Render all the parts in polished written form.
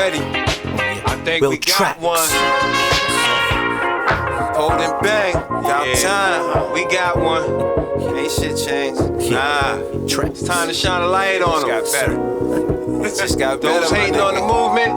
ready? I think we got one. Hold and bang, y'all time. We got one. Ain't shit changed. Nah, it's time to shine a light on them. Just got better. Just got better. Those hating on the movement.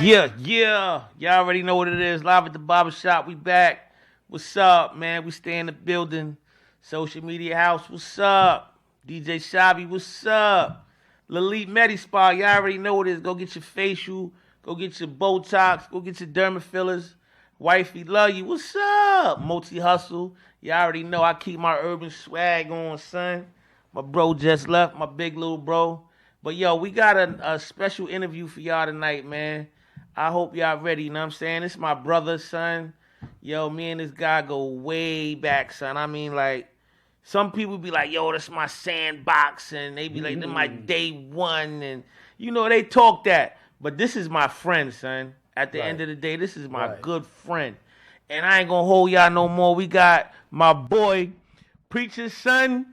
Yeah. Y'all already know what it is. Live at the barbershop. We back. What's up, man? We stay in the building. Social Media House. What's up? DJ Shabby. What's up? LATBS Spa. Y'all already know what it is. Go get your facial. Go get your Botox. Go get your derma fillers. Wifey love you. What's up? Multi Hustle. Y'all already know I keep my urban swag on, son. My bro just left. My big little bro. But, yo, we got a special interview for y'all tonight, man. I hope y'all ready, you know what I'm saying? It's my brother, son. Yo, me and this guy go way back, son. I mean, like, some people be like, yo, that's my sandbox. And they be like, that's my day one. And, you know, they talk that. But this is my friend, son. At the end of the day, this is my good friend. And I ain't going to hold y'all no more. We got my boy, Preacher's son.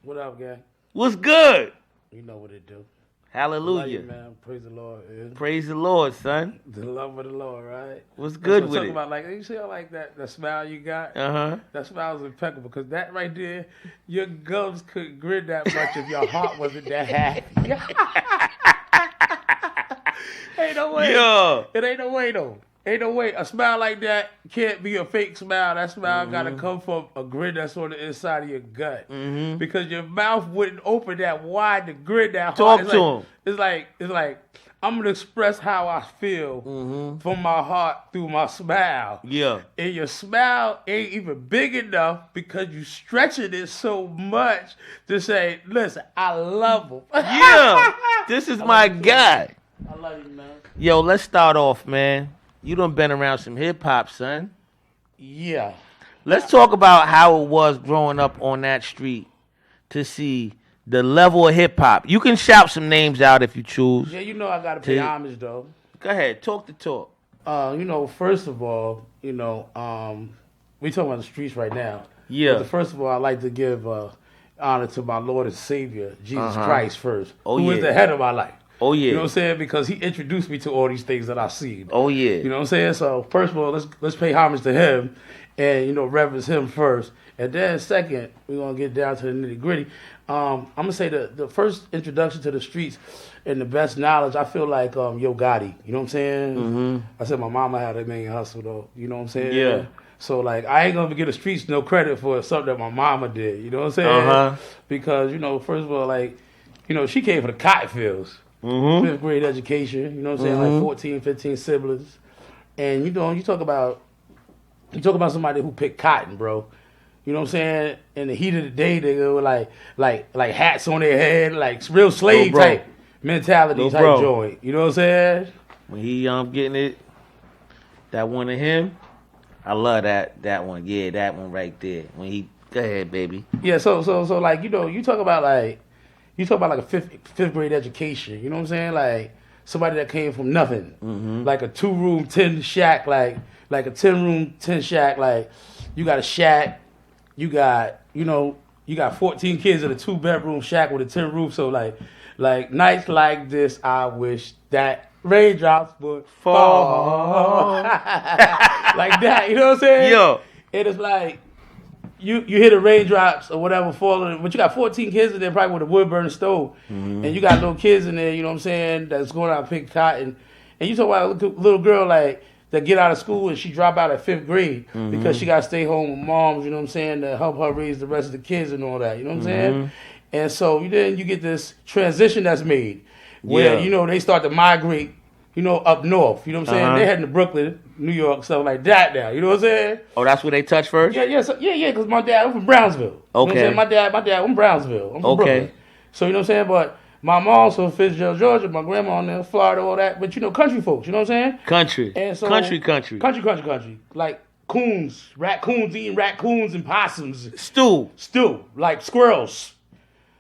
What up, gang? What's good? You know what it do. Hallelujah. Love you, man. Praise the Lord. Man. Praise the Lord, son. The love of the Lord, right? What's good with it? Talking about, like, you see how like that smile you got? Uh-huh. That smile is impeccable because that right there, your gums couldn't grin that much if your heart wasn't that happy. Ain't no way. Yeah. It ain't no way, though. Ain't no way. A smile like that can't be a fake smile. That smile gotta come from a grin that's on the inside of your gut. Mm-hmm. Because your mouth wouldn't open that wide to grin that hard. Talk to him. It's like I'm gonna express how I feel from my heart through my smile. Yeah. And your smile ain't even big enough because you stretching it so much to say, listen, I love him. Yeah. This is my guy. I love you, man. Yo, let's start off, man. You done been around some hip-hop, son. Yeah. Let's talk about how it was growing up on that street to see the level of hip-hop. You can shout some names out if you choose. Yeah, you know I got to pay homage, though. Go ahead. Talk the talk. First of all, we talking about the streets right now. Yeah. But first of all, I'd like to give honor to my Lord and Savior, Jesus Christ, first, who is the head of my life. Oh, yeah. You know what I'm saying? Because he introduced me to all these things that I've seen. Oh, yeah. You know what I'm saying? So, first of all, let's pay homage to him and, reverence him first. And then, second, we're going to get down to the nitty-gritty. I'm going to say the first introduction to the streets and the best knowledge, I feel like Yo Gotti. You know what I'm saying? Mm-hmm. I said my mama had a main hustle, though. You know what I'm saying? Yeah. So, like, I ain't going to give the streets no credit for something that my mama did. You know what I'm saying? Uh-huh. Because, first of all, like, she came from the cotton fields. Mm-hmm. 5th grade education, you know what I'm saying? Like 14, 15 siblings. And you talk about somebody who picked cotton, bro. You know what I'm saying? In the heat of the day, they go like hats on their head, like real slave type mentality type joint. You know what I'm saying? When he getting it, that one of him, I love that one. Yeah, that one right there. When he go ahead, baby. Yeah, so like you talk about like a fifth grade education. You know what I'm saying? Like somebody that came from nothing, like a 2-room 10 shack, like a 10-room 10 shack. Like you got a shack, you got 14 kids in a 2-bedroom shack with a 10 roof. So like nights like this, I wish that raindrops would fall like that. You know what I'm saying? Yo, it is like. You hear the raindrops or whatever falling, but you got 14 kids in there probably with a wood burning stove, and you got little kids in there, you know what I'm saying, that's going out and pick cotton, and you talk about a little girl like that get out of school and she drop out at 5th grade because she got to stay home with moms, you know what I'm saying, to help her raise the rest of the kids and all that, you know what I'm saying, and so then you get this transition that's made where they start to migrate. Up north, you know what I'm saying? They're heading to Brooklyn, New York, stuff like that now. You know what I'm saying? Oh, that's where they touch first? Yeah, because my dad, I'm from Brownsville. Okay. You know what I'm saying? My dad, I'm Brownsville. I'm from Brooklyn. So, you know what I'm saying? But my mom's from Fitzgerald, Georgia. My grandma in there, Florida, all that. But, country folks, you know what I'm saying? Country. And so, Country. Like raccoons eating raccoons and possums. Stew, like squirrels.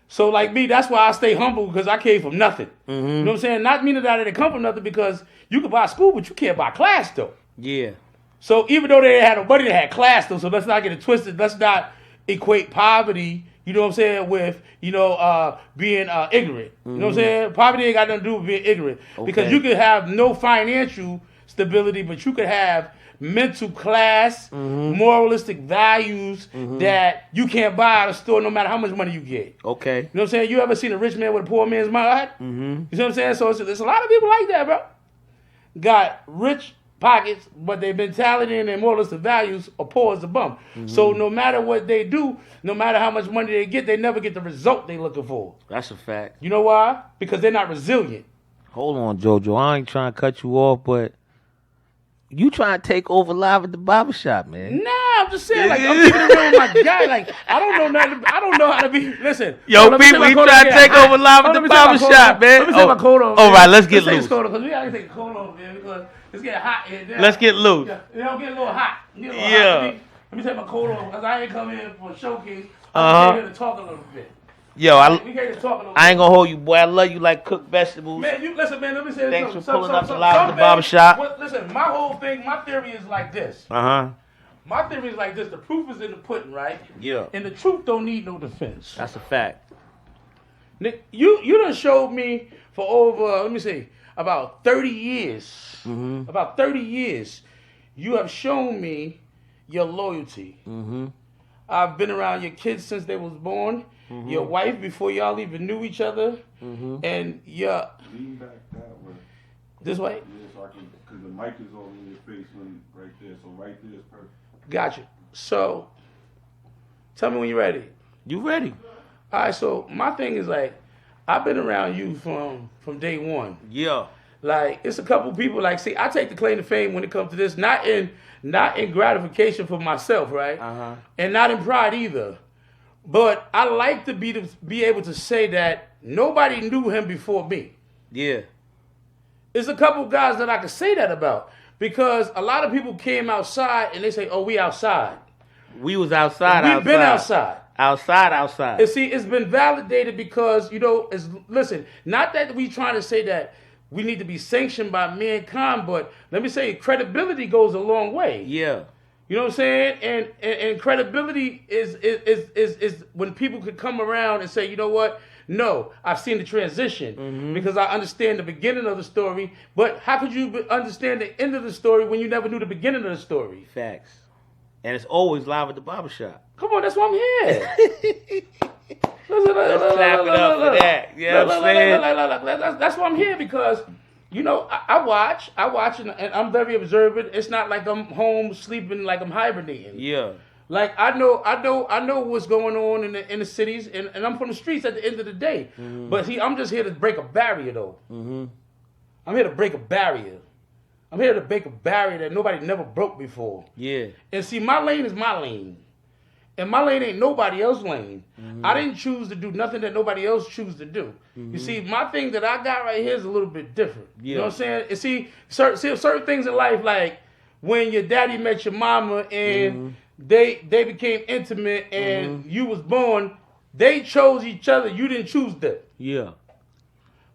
So, like me, that's why I stay humble, because I came from nothing. You know what I'm saying? Not meaning that I didn't come from nothing, because you can buy school, but you can't buy class, though. Yeah. So, even though they had no money, they had class, though. So, let's not get it twisted. Let's not equate poverty, you know what I'm saying, with, being ignorant. You know what I'm saying? Poverty ain't got nothing to do with being ignorant. Because you could have no financial stability, but you could have mental class, moralistic values that you can't buy at a store no matter how much money you get. Okay. You know what I'm saying? You ever seen a rich man with a poor man's mind? You know what I'm saying? So there's a lot of people like that, bro. Got rich pockets, but their mentality and their moralistic values are poor as a bum. So no matter what they do, no matter how much money they get, they never get the result they looking for. That's a fact. You know why? Because they're not resilient. Hold on, JoJo. I ain't trying to cut you off, but you trying to take over live at the barbershop, man. Nah, I'm just saying, like, I'm keeping it real with my guy. Like, I don't know nothing. I don't know how to be. Listen. Yo, people, he trying to take over live at the barbershop, man. Let me take my coat off. All right, let's get loose. Because we gotta take the coat off, man, because it's getting hot in there. Let's get loose. Yeah, it'll get a little hot. Let me take my coat off, because I ain't come here for a showcase. I'm here to talk a little bit. Yo, we here to talk a little bit. I ain't gonna hold you, boy. I love you like cooked vegetables. Man, listen, man, let me say this. Thanks for pulling up the live at the barbershop. Listen, my whole thing, my theory is like this. My theory is like this. The proof is in the pudding, right? Yeah. And the truth don't need no defense. That's a fact. Nick, you done showed me for over, let me see, about 30 years. About 30 years, you have shown me your loyalty. I've been around your kids since they was born. Your wife before y'all even knew each other. And your... Lean back that way. This way? Yeah, so I can, because the mic is all in your face right there. So right there is perfect. Gotcha. So, tell me when you're ready. You ready? All right, so my thing is like, I've been around you from day one. Yeah. Like, it's a couple people, like, see, I take the claim to fame when it comes to this, not in gratification for myself, right? And not in pride either. But I like to be able to say that nobody knew him before me. Yeah. There's a couple guys that I can say that about. Because a lot of people came outside and they say, oh, we outside. We was outside. We've been outside. Outside. And see, it's been validated because, listen, not that we trying to say that we need to be sanctioned by mankind, but let me say credibility goes a long way. Yeah. You know what I'm saying? And credibility is when people could come around and say, you know what? No, I've seen the transition because I understand the beginning of the story. But how could you understand the end of the story when you never knew the beginning of the story? Facts. And it's always live at the barbershop. Come on, that's why I'm here. Let's clap it up for that. You know what I'm saying? That's why I'm here because, I watch and I'm very observant. It's not like I'm home sleeping like I'm hibernating. Yeah. Like I know what's going on in the cities, and I'm from the streets at the end of the day. But see, I'm just here to break a barrier, though. I'm here to break a barrier. I'm here to break a barrier that nobody never broke before. Yeah. And see, my lane is my lane, and my lane ain't nobody else's lane. I didn't choose to do nothing that nobody else choose to do. You see, my thing that I got right here is a little bit different. You know what I'm saying? And see, certain things in life, like when your daddy met your mama and they became intimate and you was born, they chose each other. You didn't choose them. Yeah.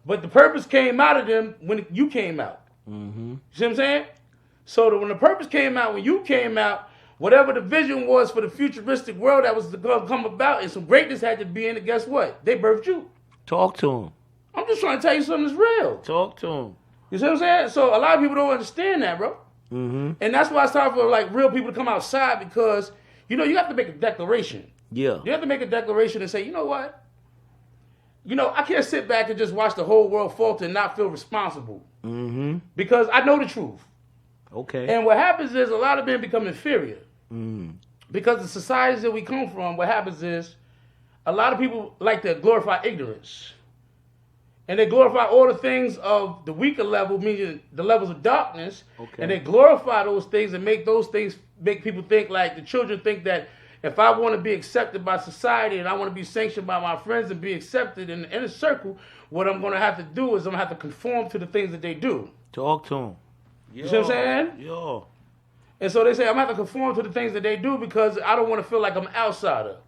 But the purpose came out of them when you came out. You see what I'm saying? So when the purpose came out, when you came out, whatever the vision was for the futuristic world that was going to come about and some greatness had to be in it, guess what? They birthed you. Talk to him. I'm just trying to tell you something that's real. Talk to him. You see what I'm saying? So a lot of people don't understand that, bro. And that's why it's time for like real people to come outside because, you have to make a declaration. Yeah. You have to make a declaration and say, you know what? I can't sit back and just watch the whole world falter and not feel responsible. Because I know the truth. Okay. And what happens is a lot of men become inferior. Because the societies that we come from, what happens is a lot of people like to glorify ignorance. And they glorify all the things of the weaker level, meaning the levels of darkness. And they glorify those things and make those things make people think like the children think that if I want to be accepted by society and I want to be sanctioned by my friends and be accepted in the inner circle, what I'm going to have to do is I'm going to have to conform to the things that they do. Talk to them. You see what I'm saying? Yeah. And so they say I'm going to have to conform to the things that they do because I don't want to feel like I'm an outsider.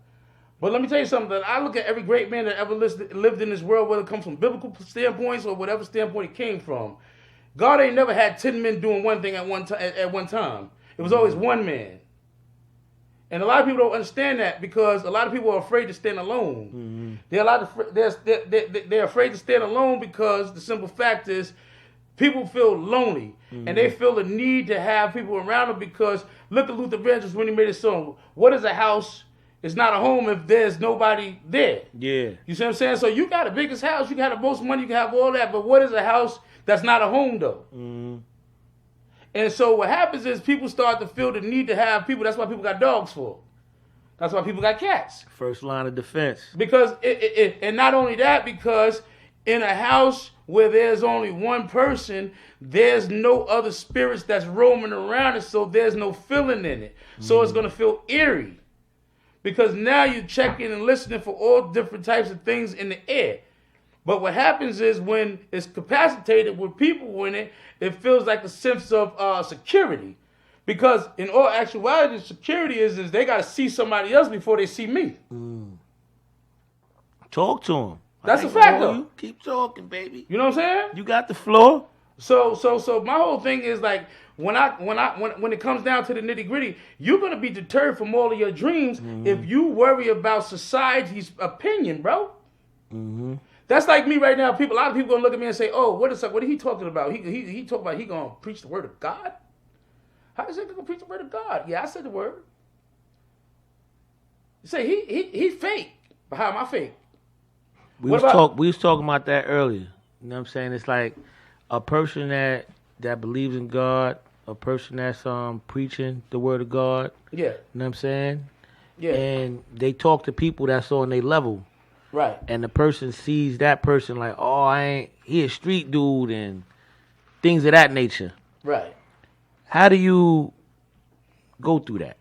But let me tell you something. That I look at every great man that ever lived in this world, whether it comes from biblical standpoints or whatever standpoint it came from. God ain't never had 10 men doing one thing at one time. It was always one man. And a lot of people don't understand that because a lot of people are afraid to stand alone. They're afraid to stand alone because the simple fact is people feel lonely. And they feel the need to have people around them because look at Luther Vandross when he made his song. What is a house? It's not a home if there's nobody there. Yeah. You see what I'm saying? So you got the biggest house, you got the most money, you can have all that, but what is a house that's not a home though? And so what happens is people start to feel the need to have people. That's why people got dogs for. That's why people got cats. First line of defense. Because and not only that, because in a house where there's only one person, there's no other spirits that's roaming around it, so there's no feeling in it. So it's going to feel eerie. Because now you're checking and listening for all different types of things in the air. But what happens is when it's capacitated with people in it, it feels like a sense of security. Because in all actuality, security is they got to see somebody else before they see me. Talk to him. That's a fact, though. You keep talking, baby. You know what I'm saying? You got the floor. So my whole thing is like when it comes down to the nitty gritty, you're gonna be deterred from all of your dreams if you worry about society's opinion, bro. That's like me right now. A lot of people gonna look at me and say, "Oh, what is he talking about? He talking about he gonna preach the word of God? How is he gonna preach the word of God? Yeah, I said the word. You say he fake. But how am I fake? We was talking about that earlier. You know what I'm saying? It's like a person that believes in God, a person that's preaching the word of God. Yeah. You know what I'm saying? Yeah. And they talk to people that's on their level. Right. And the person sees that person like, oh, he a street dude and things of that nature. Right. How do you go through that?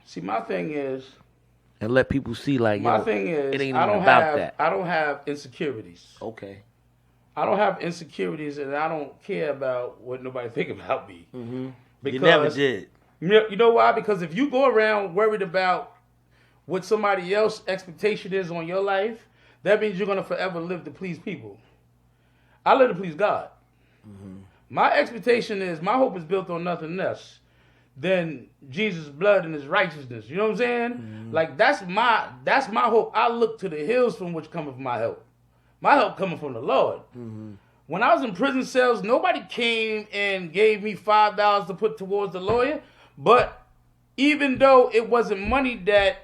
See, my thing is, and let people see like, my thing is, it ain't even about that. I don't have insecurities. Okay. I don't have insecurities, and I don't care about what nobody think about me. Because, you never did. You know why? Because if you go around worried about what somebody else's expectation is on your life, that means you're gonna forever live to please people. I live to please God. My expectation is, my hope is built on nothing less than Jesus' blood and His righteousness. You know what I'm saying? Like that's my hope. I look to the hills from which cometh my help. My help coming from the Lord. When I was in prison cells, nobody came and gave me $5 to put towards the lawyer. But even though it wasn't money that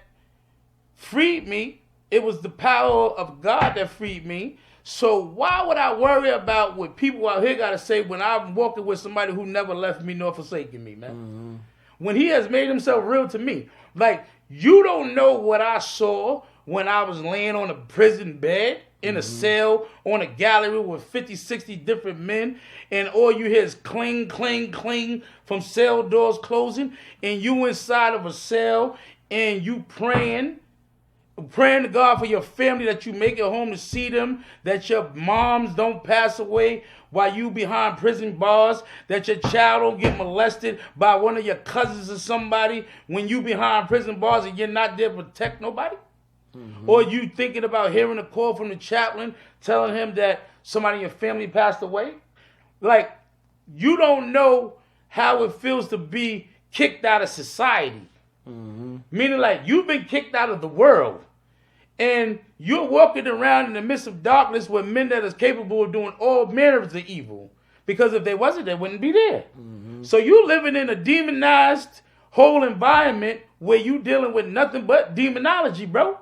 freed me, it was the power of God that freed me. So why would I worry about what people out here got to say when I'm walking with somebody who never left me nor forsaken me, man? When He has made Himself real to me. Like, you don't know what I saw when I was laying on a prison bed, in a cell, on a gallery with 50, 60 different men, and all you hear is cling, cling, cling from cell doors closing, and you inside of a cell, and you praying to God for your family, that you make it home to see them, that your moms don't pass away while you behind prison bars, that your child don't get molested by one of your cousins or somebody when you behind prison bars and you're not there to protect nobody? Or you thinking about hearing a call from the chaplain telling him that somebody in your family passed away? Like, you don't know how it feels to be kicked out of society. Meaning, like, you've been kicked out of the world. And you're walking around in the midst of darkness with men that is capable of doing all manners of evil. Because if they wasn't, they wouldn't be there. So you living in a demonized whole environment where you dealing with nothing but demonology, bro.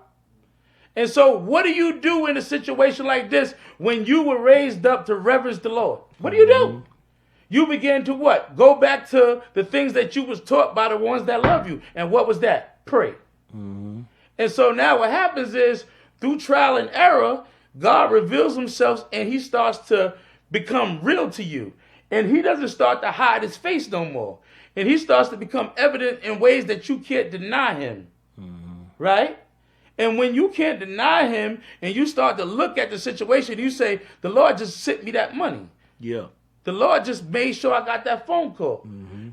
And so what do you do in a situation like this when you were raised up to reverence the Lord? What do? You begin to what? Go back to the things that you was taught by the ones that love you. And what was that? Pray. And so now what happens is, through trial and error, God reveals Himself and He starts to become real to you. And He doesn't start to hide His face no more. And He starts to become evident in ways that you can't deny Him. Right? And when you can't deny Him and you start to look at the situation, you say, the Lord just sent me that money. Yeah. The Lord just made sure I got that phone call.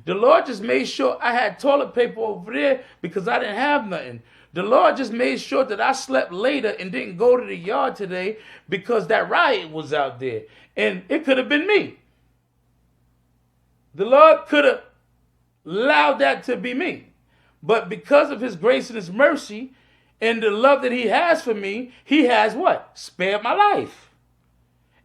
The Lord just made sure I had toilet paper over there because I didn't have nothing. The Lord just made sure that I slept later and didn't go to the yard today because that riot was out there. And it could have been me. The Lord could have allowed that to be me. But because of his grace and his mercy and the love that he has for me, he has what? Spared my life.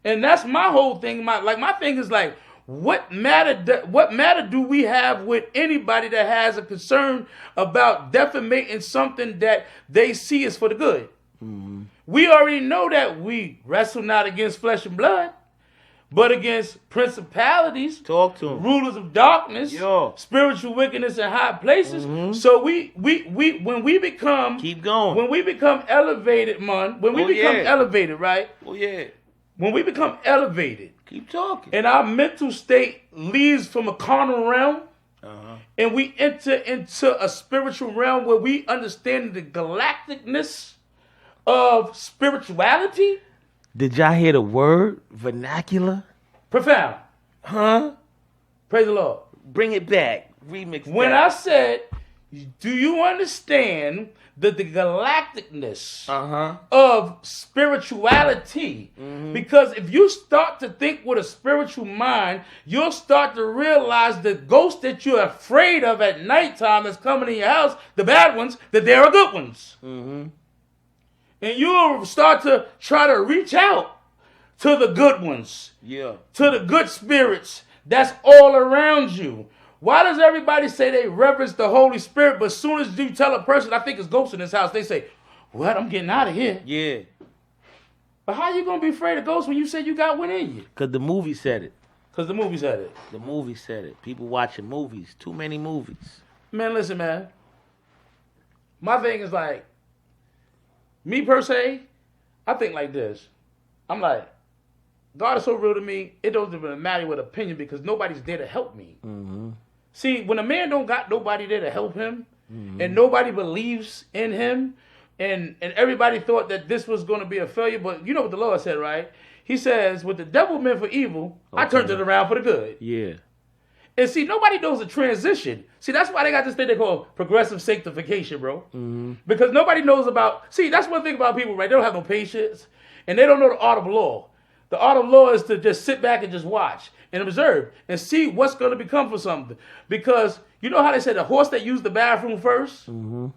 And that's my whole thing. My thing is like, what matter do we have with anybody that has a concern about defamating something that they see is for the good? Mm-hmm. We already know that we wrestle not against flesh and blood, but against principalities, talk to them, rulers of darkness, spiritual wickedness in high places. Mm-hmm. So we when we become keep going, when we become elevated, elevated, right? Oh yeah. When we become elevated, keep talking, and our mental state leaves from a carnal realm, and we enter into a spiritual realm where we understand the galacticness of spirituality. Did y'all hear the word vernacular? Profound. Huh? Praise the Lord. Bring it back. Remix when that. I said, do you understand the galacticness of spirituality? Mm-hmm. Because if you start to think with a spiritual mind, you'll start to realize the ghosts that you're afraid of at nighttime that's coming in your house, the bad ones, that there are good ones. Mm-hmm. And you'll start to try to reach out to the good ones. Yeah. To the good spirits that's all around you. Why does everybody say they reverence the Holy Spirit, but as soon as you tell a person, I think it's ghosts in this house, they say, what? I'm getting out of here. Yeah. But how you going to be afraid of ghosts when you said you got one in you? Because the movie said it. Because the movie said it. The movie said it. People watching movies. Too many movies. Man, listen, man. My thing is like, me per se, I think like this. I'm like, God is so real to me, it doesn't even matter with opinion because nobody's there to help me. Mm-hmm. See, when a man don't got nobody there to help him, and nobody believes in him, and everybody thought that this was going to be a failure, but you know what the Lord said, right? He says, what the devil meant for evil, I turned it around for the good. Yeah. And see, nobody knows the transition. See, that's why they got this thing they call progressive sanctification, bro. Mm-hmm. Because nobody knows about... See, that's one thing about people, right? They don't have no patience, and they don't know the art of law. The art of law is to just sit back and just watch and observe and see what's going to become for something. Because you know how they say the horse that used the bathroom first? Mm-hmm.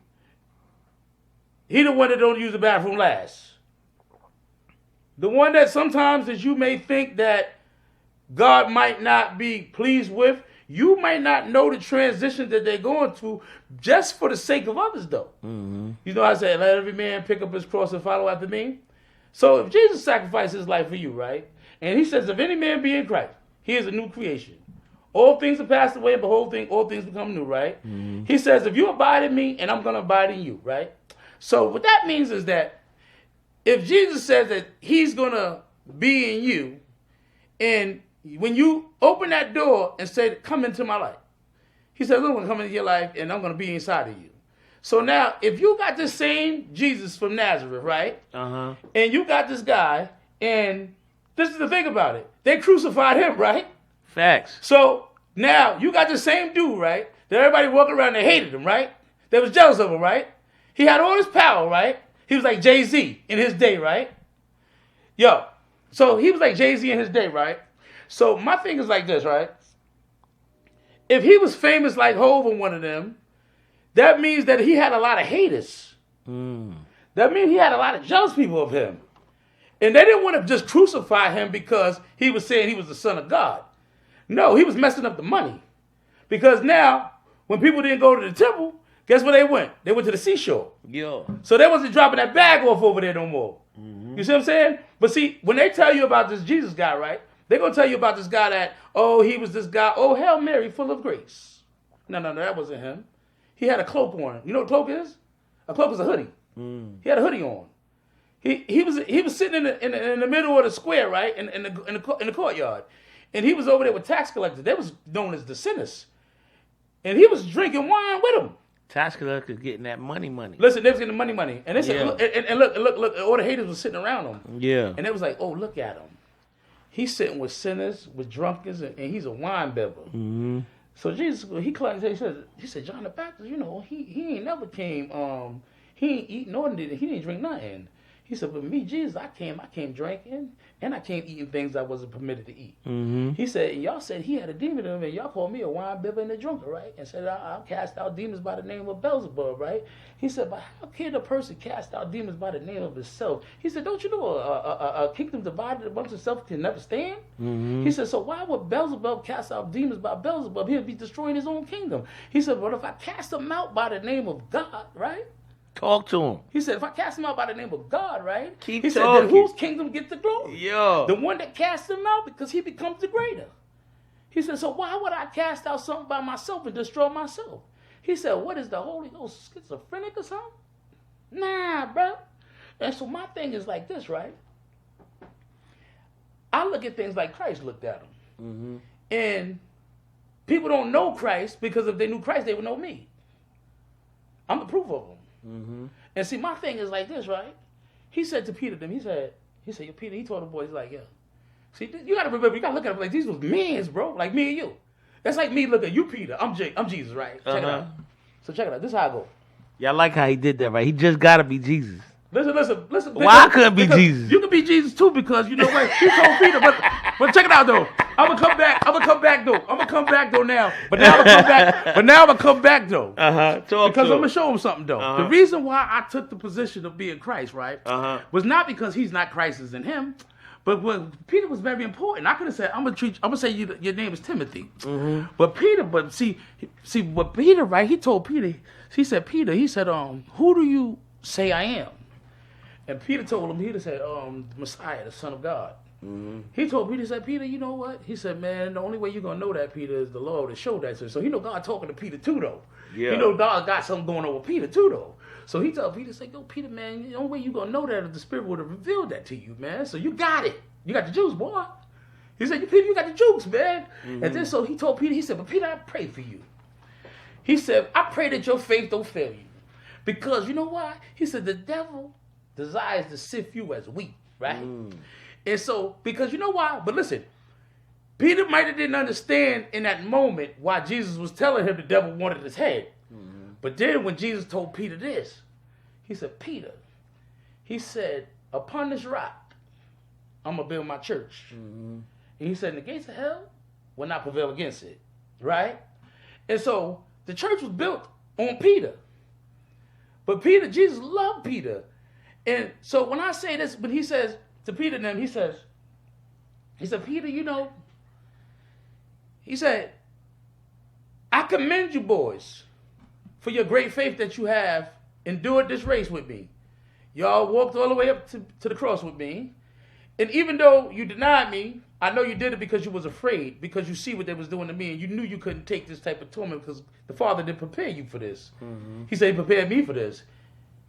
He the one that don't use the bathroom last. The one that sometimes that you may think that God might not be pleased with, you might not know the transition that they're going through just for the sake of others, though. Mm-hmm. You know, I said, let every man pick up his cross and follow after me. So if Jesus sacrificed his life for you, right? And he says, if any man be in Christ, he is a new creation. All things are passed away, and behold, all things become new, right? Mm-hmm. He says, if you abide in me, and I'm going to abide in you, right? So what that means is that if Jesus says that he's going to be in you, and when you open that door and say, come into my life, he says, I'm going to come into your life and I'm going to be inside of you. So now, if you got the same Jesus from Nazareth, right? Uh-huh. And you got this guy, and this is the thing about it. They crucified him, right? Facts. So now, you got the same dude, right? That everybody walking around and hated him, right? They was jealous of him, right? He had all this power, right? He was like Jay-Z in his day, right? Yo, so he was like Jay-Z in his day, right? So my thing is like this, right? If he was famous like Hov or one of them, that means that he had a lot of haters. Mm. That means he had a lot of jealous people of him. And they didn't want to just crucify him because he was saying he was the son of God. No, he was messing up the money. Because now, when people didn't go to the temple, guess where they went? They went to the seashore. Yeah. So they wasn't dropping that bag off over there no more. Mm-hmm. You see what I'm saying? But see, when they tell you about this Jesus guy, right? They're going to tell you about this guy that, oh, he was this guy. Oh, Hail Mary, full of grace. No, that wasn't him. He had a cloak on. You know what a cloak is? A cloak is a hoodie. Mm. He had a hoodie on. He was sitting in the middle of the square, right, in the courtyard, and he was over there with tax collectors. They was known as the sinners, and he was drinking wine with them. Tax collectors getting that money. Listen, they was getting the money, and they said, look, all the haters was sitting around him. Yeah, and it was like, oh, look at him. He's sitting with sinners, with drunkards, and he's a wine bibber. Mm-hmm. So Jesus, he said, John the Baptist, you know, he ain't never came, he ain't eat nor did he didn't drink nothing. He said, but me, Jesus, I came drinking, and I came eating things I wasn't permitted to eat. Mm-hmm. He said, and y'all said he had a demon in him, and y'all called me a wine bibber and a drunkard, right? And said, I'll cast out demons by the name of Beelzebub, right? He said, but how can a person cast out demons by the name of himself? He said, don't you know a kingdom divided amongst itself can never stand? Mm-hmm. He said, so why would Beelzebub cast out demons by Beelzebub? He'll be destroying his own kingdom. He said, but if I cast them out by the name of God, right? Talk to him. He said, if I cast him out by the name of God, right? Keep he said, talking. then whose kingdom gets the glory? Yo. The one that cast him out, because he becomes the greater. He said, so why would I cast out something by myself and destroy myself? He said, what is the Holy Ghost, schizophrenic or something? Nah, bro. And so my thing is like this, right? I look at things like Christ looked at them. Mm-hmm. And people don't know Christ because if they knew Christ, they would know me. I'm the proof of them. Mm-hmm. And see, my thing is like this, right? He said to Peter, he said, yo, Peter, he told the boys, like, yeah. See, you got to remember, you got to look at it like these was mans, bro, like me and you. That's like me looking at you, Peter. I'm Jesus, right? Check it out. So check it out. This is how I go. Yeah, I like how he did that, right? He just got to be Jesus. Listen. Why I couldn't be Jesus? You can be Jesus too because you know what? He told Peter, but check it out though. I'm gonna come back though now. But now I'm gonna come back though. Because I'm gonna show him something though. The reason why I took the position of being Christ, right, was not because he's not Christ is in him, but Peter was very important. I could have said, I'm gonna say your name is Timothy. Mm-hmm. But Peter, right? He told Peter, he said, who do you say I am? And Peter told him, Peter said, Messiah, the Son of God. Mm-hmm. He told Peter, said, Peter, you know what? He said, man, the only way you're going to know that, Peter, is the Lord to show that to you. So he know God talking to Peter too, though. Yeah. He know God got something going on with Peter too, though. So he told Peter, say, yo, Peter, man, the only way you're going to know that is the Spirit would have revealed that to you, man. So you got it. You got the juice, boy. He said, Peter, you got the juice, man. Mm-hmm. And then so he told Peter, he said, but Peter, I pray for you. He said, I pray that your faith don't fail you. Because you know why? He said, the devil desires to sift you as wheat, right? Mm. And so, because you know why? But listen, Peter might have didn't understand in that moment why Jesus was telling him the devil wanted his head. Mm-hmm. But then when Jesus told Peter this, he said, Peter, he said, upon this rock, I'm going to build my church. Mm-hmm. And he said, the gates of hell will not prevail against it, right? And so, the church was built on Peter. But Peter, Jesus loved Peter. And so when I say this, when he says to Peter and them, he said, Peter, you know, he said, I commend you boys for your great faith that you have endured this race with me. Y'all walked all the way up to the cross with me. And even though you denied me, I know you did it because you was afraid, because you see what they was doing to me, and you knew you couldn't take this type of torment because the Father didn't prepare you for this. Mm-hmm. He said he prepared me for this.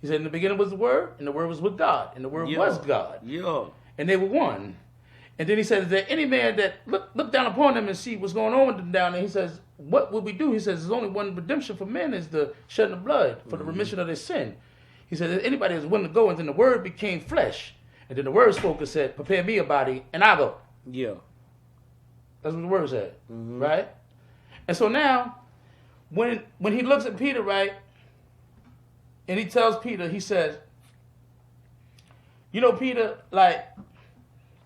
He said in the beginning was the Word, and the Word was with God, and the Word was God. Yeah. And they were one. And then he said, is there any man that look down upon them and see what's going on with them down there? He says, what will we do? He says, there's only one redemption for men is the shedding of blood for the remission of their sin. He said, anybody that's willing to go, and then the Word became flesh. And then the Word spoke and said, prepare me a body, and I go. Yeah. That's what the Word said, right? And so now, when he looks at Peter, right, and he tells Peter, he says, you know, Peter, like,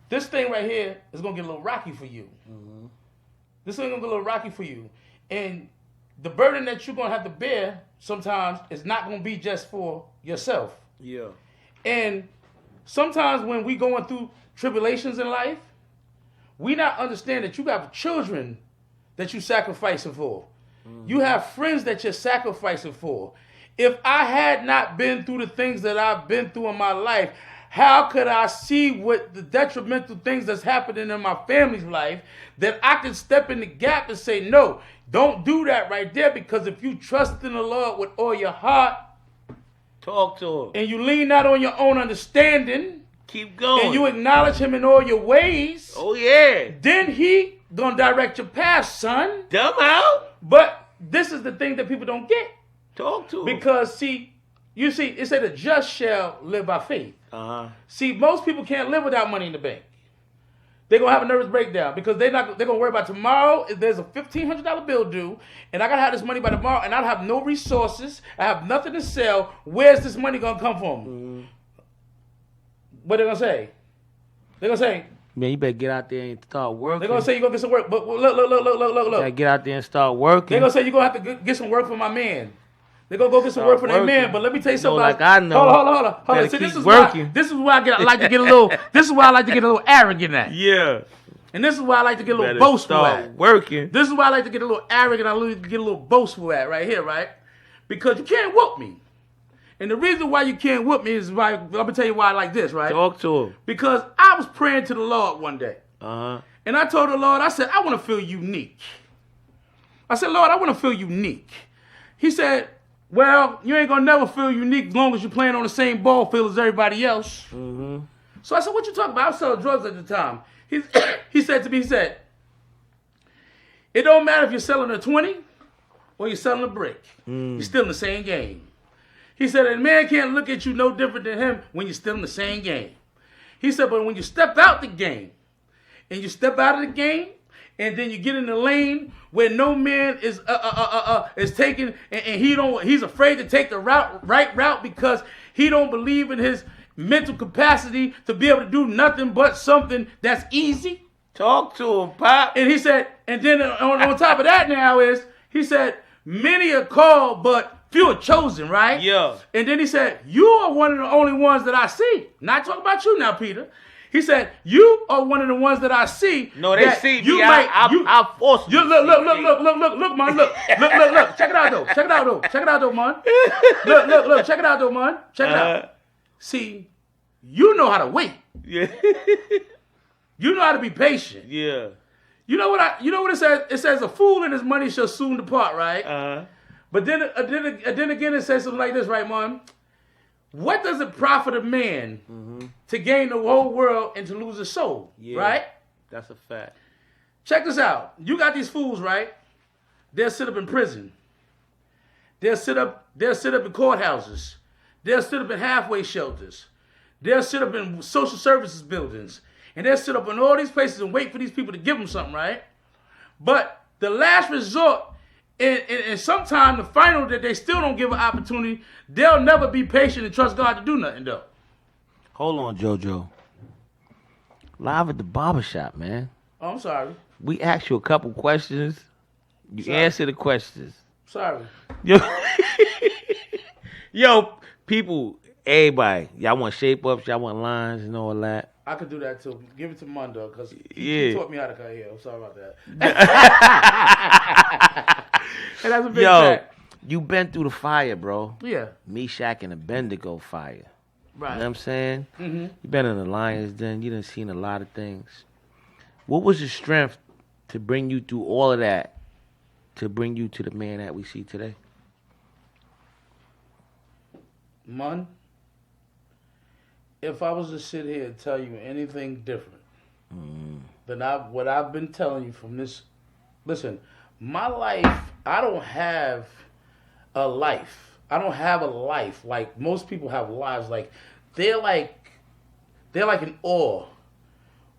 this thing right here is going to get a little rocky for you. Mm-hmm. This thing is going to get a little rocky for you. And the burden that you're going to have to bear sometimes is not going to be just for yourself. Yeah. And sometimes when we going through tribulations in life, we not understand that you got children that you sacrificing for. Mm-hmm. You have friends that you're sacrificing for. If I had not been through the things that I've been through in my life, how could I see what the detrimental things that's happening in my family's life that I can step in the gap and say, no, don't do that right there, because if you trust in the Lord with all your heart, talk to him, and you lean not on your own understanding, keep going, and you acknowledge him in all your ways, oh yeah, then he gonna direct your path, son. Dumb out. But this is the thing that people don't get. Talk to him. Because see, you see, it said the just shall live by faith. Uh-huh. See, most people can't live without money in the bank. They're going to have a nervous breakdown because they're going to worry about tomorrow. If there's a $1,500 bill due, and I got to have this money by tomorrow, and I have no resources, I have nothing to sell, where's this money going to come from? Mm-hmm. what they gonna say? They gonna say, Man, you better get out there and start working. they gonna say you gonna get some work. But look. Gotta get out there and start working. They gonna say you gonna have to get some work for my man. They gonna go get some work for their man. But let me tell you something. Like I know. Hold on. See, this is why I like to get a little. This is why I like to get a little arrogant at. Yeah. And this is why I like to get a little boastful at. Working. This is why I like to get a little arrogant. I like to get a little boastful at right here, right? Because you can't whoop me. And the reason why you can't whoop me is why I'm gonna tell you why I like this, right? Talk to him. Because I was praying to the Lord one day. And I told the Lord, I said, I want to feel unique. I said, Lord, I want to feel unique. He said, well, you ain't going to never feel unique as long as you're playing on the same ball field as everybody else. Mm-hmm. So I said, what you talking about? I was selling drugs at the time. He said to me, it don't matter if you're selling a 20 or you're selling a brick. You're still in the same game. He said, a man can't look at you no different than him when you're still in the same game. He said, but when you step out the game, and you step out of the game, and then you get in the lane where no man is taking, and he's afraid to take the right route because he don't believe in his mental capacity to be able to do nothing but something that's easy. Talk to him, Pop. And he said, and then on top of that now he said, many are called, but few are chosen, right? Yeah. And then he said, you are one of the only ones that I see. Not talking about you now, Peter. He said, you are one of the ones that I see. No, they see you me. I force you. Look, man. Look. Check it out, though, man. Look. Check it out, though, man. Check it out. See, you know how to wait. Yeah. You know how to be patient. Yeah. You know what it says? It says, a fool and his money shall soon depart, right? But then again, it says something like this, right, man? What does it profit a man to gain the whole world and to lose his soul? Yeah, right? That's a fact. Check this out. You got these fools, right? They'll sit up in prison. They'll sit up in courthouses. They'll sit up in halfway shelters. They'll sit up in social services buildings. And they'll sit up in all these places and wait for these people to give them something, right? But the last resort, and sometimes the final that they still don't give an opportunity, they'll never be patient and trust God to do nothing, though. Hold on, JoJo. Live at the barbershop, man. Oh, I'm sorry. We asked you a couple questions. You answer the questions. Sorry. Yo, people, everybody, y'all want shape-ups, y'all want lines and all that. I could do that, too. Give it to Mundo, because he taught me how to cut hair. I'm sorry about that. And that's a big fact. You been through the fire, bro. Yeah. Meshach and Abednego fire. Right. You know what I'm saying? Mm-hmm. You been in the lion's den. You done seen a lot of things. What was your strength to bring you through all of that, to bring you to the man that we see today? Man, if I was to sit here and tell you anything different than what I've been telling you from this, listen, my life, I don't have a life. I don't have a life like most people have lives. Like they're like in awe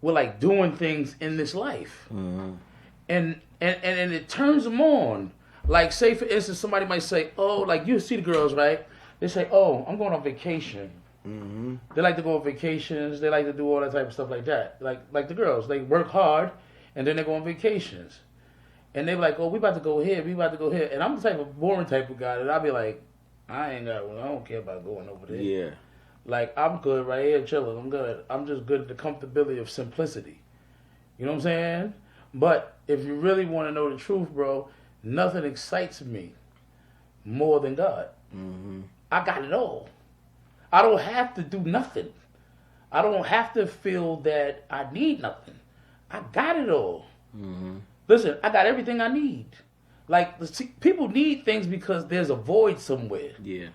with like doing things in this life, and it turns them on. Like say for instance, somebody might say, "Oh, like you see the girls, right? They say, "Oh, I'm going on vacation." Mm-hmm. They like to go on vacations. They like to do all that type of stuff like that. Like the girls, they work hard and then they go on vacations. And they be like, "Oh, we about to go here. We about to go here." And I'm the type of boring type of guy that I'll be like, I don't care about going over there. Yeah. Like, I'm good right here chilling. I'm good. I'm just good at the comfortability of simplicity. You know what I'm saying? But if you really want to know the truth, bro, nothing excites me more than God. Mm-hmm. I got it all. I don't have to do nothing. I don't have to feel that I need nothing. I got it all. Mm-hmm. Listen, I got everything I need. Like, people need things because there's a void somewhere. Yeah.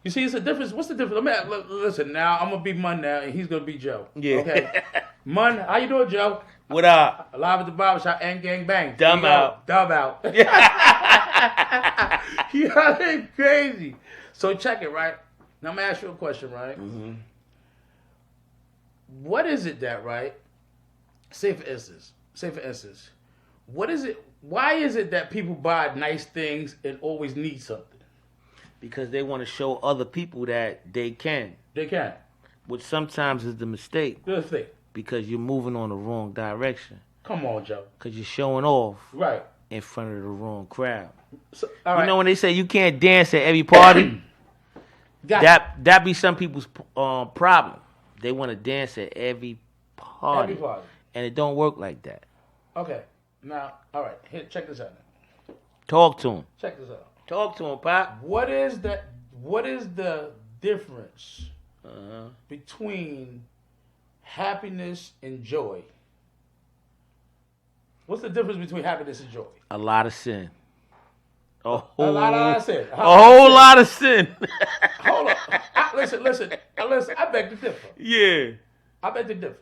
You see, it's a difference. What's the difference? Listen, now, I'm going to be Mun now, and he's going to be Joe. Yeah. Okay? Mun, how you doing, Joe? What up? Live at the barbershop and gang bang. Dumb out. Dumb out. Y'all ain't crazy. So check it, right? Now, I'm going to ask you a question, right? Mm-hmm. What is it that, right? Say for instance, what is it? Why is it that people buy nice things and always need something? Because they want to show other people that they can. They can. which sometimes is the mistake. Good thing. Because you're moving on the wrong direction. Come on, Joe. Because you're showing off right in front of the wrong crowd. So, all right. You know when they say you can't dance at every party? that be some people's problem. They want to dance at every party. Every party. And it don't work like that. Okay. Now, all right. Here, check this out now. Talk to him. Check this out. Talk to him, Pop. What is the difference between happiness and joy? What's the difference between happiness and joy? A lot of sin. A whole lot of sin. A whole lot of sin. Hold on. Listen. I beg to differ. Yeah. I beg to differ.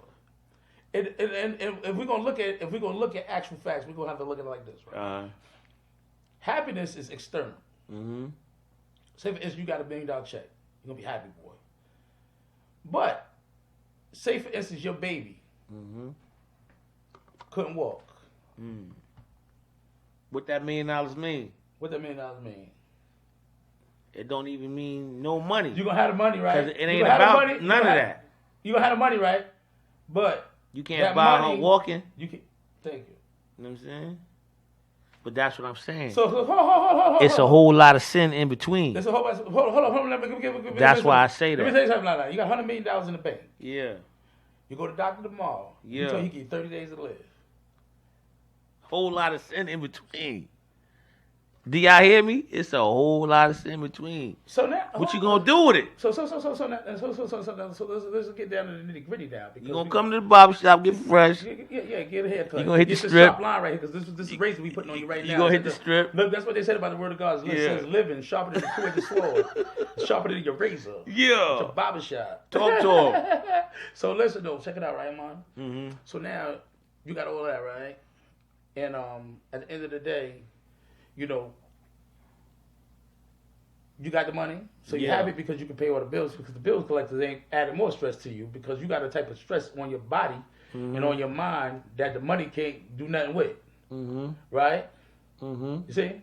And if we're gonna look at actual facts, we're gonna have to look at it like this, right? Happiness is external. Mm-hmm. Say for instance, you got $1 million check, you're gonna be happy, boy. But say for instance, your baby couldn't walk. Mm. What that $1 million mean? What that $1 million mean? It don't even mean no money. You gonna have the money, right? It ain't about none of that. You gonna have the money, right? But you can't buy her walking. You can. Thank you. You know what I'm saying? But that's what I'm saying. So hold. It's a whole lot of sin in between. There's a whole bunch. Hold on. That's why I say that. Let me tell you something like that. You got $100 million in the bank. Yeah. You go to the doctor tomorrow. Yeah. You tell he give you 30 days to live. Whole lot of sin in between. Do y'all hear me? It's a whole lot of sin in between. So now, what you gonna do with it? So let's get down to the nitty gritty now. You gonna come to the barbershop, get fresh. Yeah, get a haircut. You gonna hit the strip. This sharp line right here, because this is razor we putting on you right now. You gonna hit the strip. Look, that's what they said about the word of God. It says living sharper than a two-edged sword, sharper than your razor. Yeah. It's a barbershop. Talk to him. So listen though, check it out, right, man. Mm-hmm. So now you got all that, right? And at the end of the day, you know, you got the money, so you have it because you can pay all the bills, because the bills collectors ain't adding more stress to you, because you got a type of stress on your body and on your mind that the money can't do nothing with. Mm-hmm. Right? Mm-hmm. You see?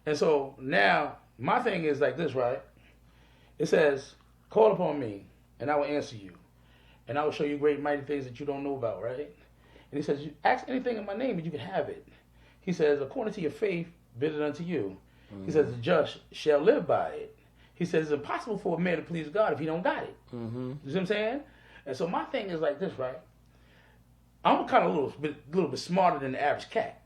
And so now my thing is like this, right? It says, call upon me and I will answer you, and I will show you great and mighty things that you don't know about, right? And he says, you ask anything in my name and you can have it. He says, according to your faith, be it unto you. He says, the just shall live by it. He says, it's impossible for a man to please God if he don't got it. Mm-hmm. You see what I'm saying? And so my thing is like this, right? I'm kind of a little bit smarter than the average cat.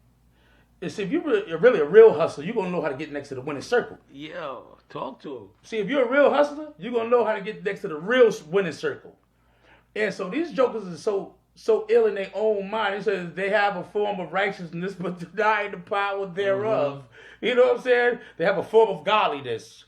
See, if you're really a real hustler, you're going to know how to get next to the winning circle. Yo, talk to him. See, if you're a real hustler, you're going to know how to get next to the real winning circle. And so these jokers are so ill in their own mind. He says they have a form of righteousness, but deny the power thereof. You know what I'm saying? They have a form of godliness.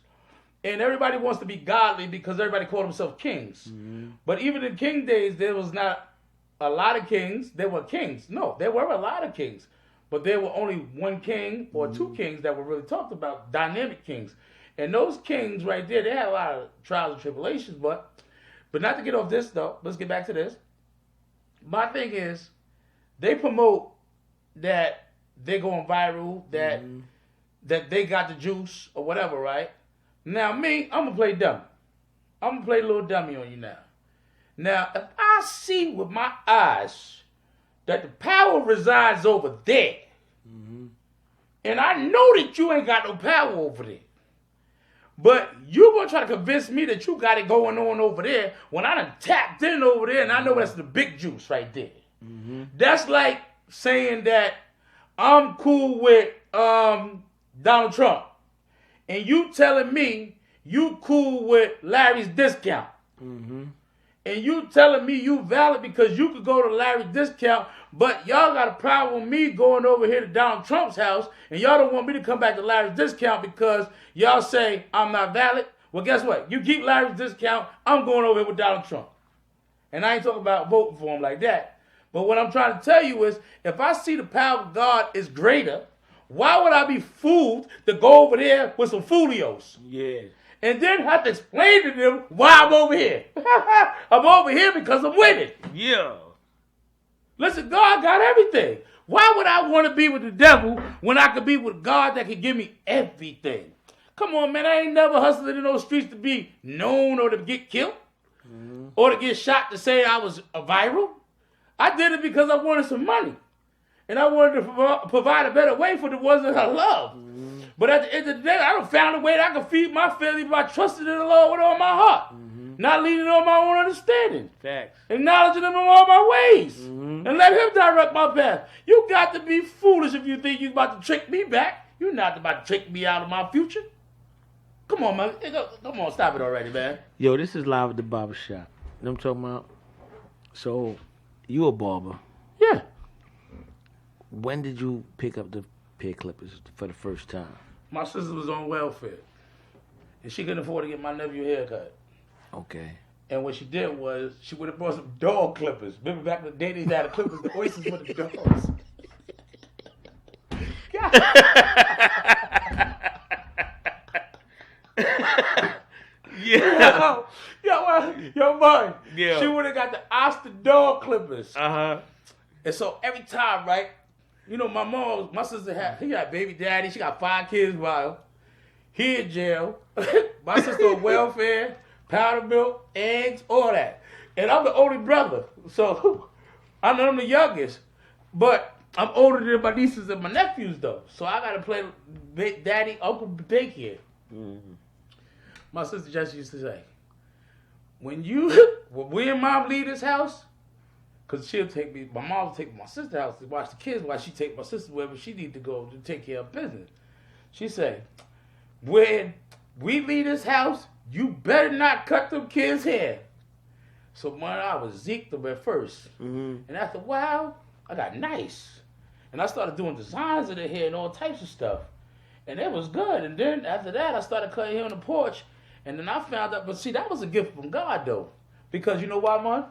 And everybody wants to be godly because everybody called themselves kings. Mm-hmm. But even in king days, there was not a lot of kings. There were kings. No, there were a lot of kings. But there were only one king or two kings that were really talked about, dynamic kings. And those kings right there, they had a lot of trials and tribulations. But not to get off this, though. Let's get back to this. My thing is, they promote that they're going viral, that they got the juice or whatever, right? Now me, I'm going to play dummy. I'm going to play a little dummy on you now. Now, if I see with my eyes that the power resides over there, and I know that you ain't got no power over there, but you're going to try to convince me that you got it going on over there when I done tapped in over there and I know that's the big juice right there. Mm-hmm. That's like saying that I'm cool with Donald Trump and you telling me you cool with Larry's discount. Mm-hmm. And you telling me you valid because you could go to Larry's discount, but y'all got a problem with me going over here to Donald Trump's house, and y'all don't want me to come back to Larry's discount because y'all say I'm not valid. Well, guess what? You keep Larry's discount, I'm going over here with Donald Trump. And I ain't talking about voting for him like that. But what I'm trying to tell you is, if I see the power of God is greater, why would I be fooled to go over there with some foolios? Yeah. And then have to explain to them why I'm over here. I'm over here because I'm winning. Yeah. Listen, God got everything. Why would I want to be with the devil when I could be with God that can give me everything? Come on, man. I ain't never hustled in those streets to be known or to get killed. or to get shot to say I was a viral. I did it because I wanted some money. And I wanted to provide a better way for the ones that I love. But at the end of the day, I done found a way that I can feed my family by trusting in the Lord with all my heart. Not leaning on my own understanding. Facts. Acknowledging him in all my ways. And let him direct my path. You got to be foolish if you think you about to trick me back. You're not about to trick me out of my future. Come on, man. Come on, stop it already, man. Yo, this is Live at the Barbershop. You know what I'm talking about? So, you a barber. Yeah. When did you pick up the hair clippers for the first time? My sister was on welfare. And she couldn't afford to get my nephew a haircut. Okay. And what she did was, she would have brought some dog clippers. Remember back in the day, they had the clippers, the oysters for the dogs. Yeah. Yo, boy. Yeah. She would have got the Oscar dog clippers. Uh-huh. And so every time, right, you know, my sister he got baby daddy. She got 5 kids while he in jail. My sister on welfare, powder milk, eggs, all that. And I'm the only brother. So I'm the youngest. But I'm older than my nieces and my nephews, though. So I got to play daddy, uncle, daycare. My sister just used to say, when we and mom leave this house, because she'll take me, my mom will take me to my sister's house to watch the kids while she take my sister wherever she need to go to take care of business. She say, when we leave this house, you better not cut them kids' hair. So when I was zeked them at first. And after a while, I got nice. And I started doing designs of their hair and all types of stuff. And it was good. And then after that, I started cutting hair on the porch. And then I found out, but see, that was a gift from God, though. Because you know why, man?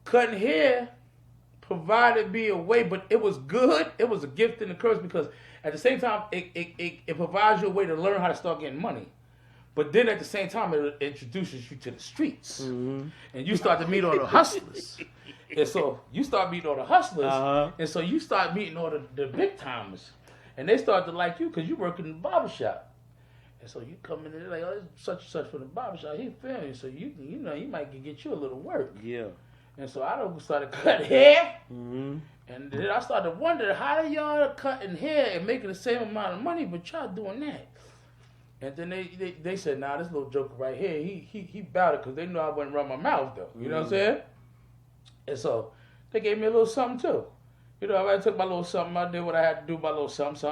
Cutting hair provided me a way, but it was good. It was a gift and a curse because at the same time, it provides you a way to learn how to start getting money. But then at the same time, it introduces you to the streets. And you start to meet all the hustlers. And so you start meeting all the hustlers. And so you start meeting all the big timers. And they start to like you because you work in the barbershop. And so you come in there like, oh, this such and such from the barbershop. He feeling so you know, you might get you a little work. Yeah. And so I started cutting hair. And then I started wondering, how do y'all cutting hair and making the same amount of money, but y'all doing that? And then they said, nah, this little joker right here, he bout it because they knew I wouldn't run my mouth, though. You know what I'm saying? And so they gave me a little something, too. You know, I took my little something, I did what I had to do, my little something.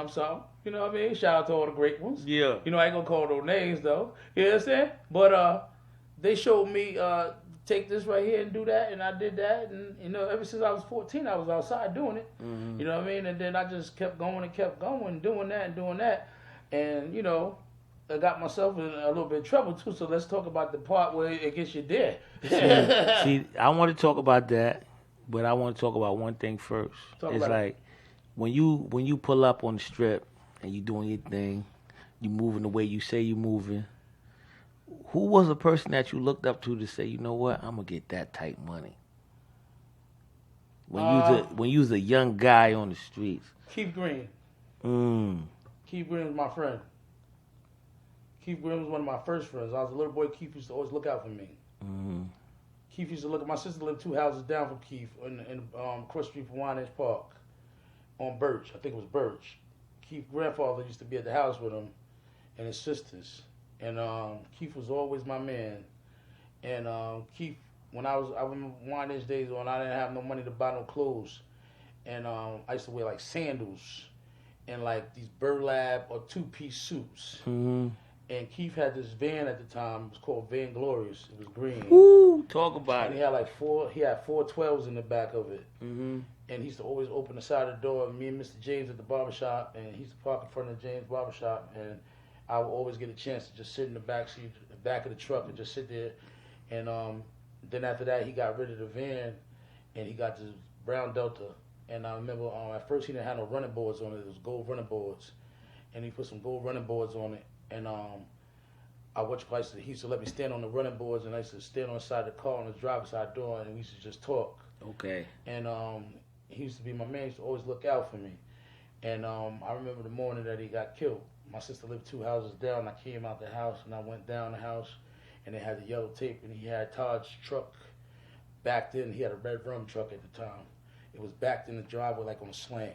You know what I mean? Shout out to all the great ones. Yeah. You know, I ain't gonna call no names, though. You know what I'm saying? But they showed me, take this right here and do that, and I did that. And, you know, ever since I was 14, I was outside doing it. You know what I mean? And then I just kept going, doing that. And, you know, I got myself in a little bit of trouble, too. So let's talk about the part where it gets you there. See, I want to talk about that, but I want to talk about one thing first. It's like when you pull up on the strip and you doing your thing, you moving the way you say you moving. Who was a person that you looked up to say, you know what, I'm gonna get that type money? When you was a young guy on the streets. Keith Green. Keith Green was my friend. Keith Green was one of my first friends. I was a little boy. Keith used to always look out for me. Keith used to look at my sister lived 2 houses down from Keith in cross street from Winans Park on Birch. I think it was Birch. Keith's grandfather used to be at the house with him and his sisters. And Keith was always my man. And Keith, when I remember Winans days when I didn't have no money to buy no clothes. And I used to wear like sandals and like these burlap or 2-piece suits. And Keith had this van at the time. It was called Van Glorious. It was green. Ooh, talk about and it. He had like four 12s in the back of it. And he used to always open the side of the door. Me and Mr. James at the barbershop, and he used to park in front of James' barbershop. And I would always get a chance to just sit in the back seat, the back of the truck, and just sit there. And then after that, he got rid of the van, and he got this brown Delta. And I remember at first he didn't have no running boards on it. It was gold running boards, and he put some gold running boards on it. And I watched places. He used to let me stand on the running boards, and I used to stand on the side of the car on the driver's side door, and we used to just talk. Okay. And he used to be my man. He used to always look out for me. And I remember the morning that he got killed. My sister lived 2 houses down. I came out the house, and I went down the house, and it had the yellow tape, and he had Todd's truck backed in. He had a red rum truck at the time. It was backed in the driveway like on a slant.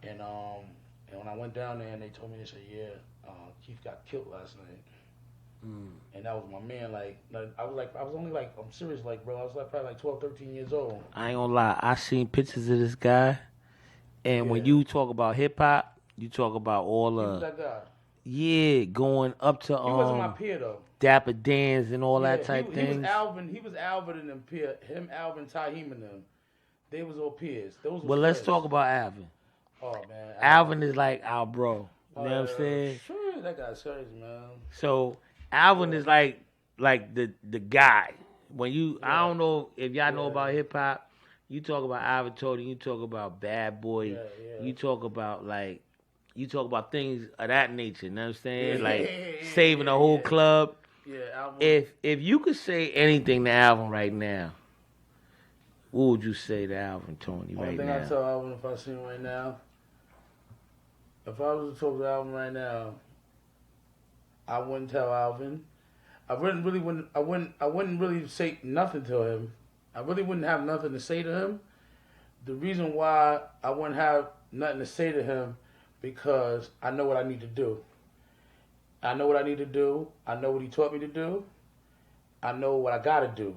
And when I went down there and they told me, they said, yeah, Keith got killed last night. And that was my man. I was only like, I'm serious, like, bro, I was like probably like 12, 13 years old. I ain't gonna lie, I seen pictures of this guy, and when you talk about hip hop, you talk about all He was that guy. Yeah, going up to He wasn't my peer though. Dapper Dans and all that type thing. He was Alvin and them peer. Him, Alvin, Taheem and them. They was all peers. Those was Let's friends. talk about Alvin. Oh man, Alvin is like our bro. You know what I'm saying? Sure, that guy's crazy, man. So Alvin is like the guy. When you, I don't know if y'all know about hip hop. You talk about Alvin Tony. You talk about Bad Boy. You talk about things of that nature. You know what I'm saying? Saving the whole club. Yeah, Alvin. If you could say anything to Alvin right now, what would you say to Alvin Tony right now? One thing I tell Alvin if I see him right now, if I was to talk to Alvin right now, I wouldn't tell Alvin. I wouldn't really say nothing to him. I really wouldn't have nothing to say to him. The reason why I wouldn't have nothing to say to him, because I know what I need to do. I know what I need to do. I know what he taught me to do. I know what I gotta do.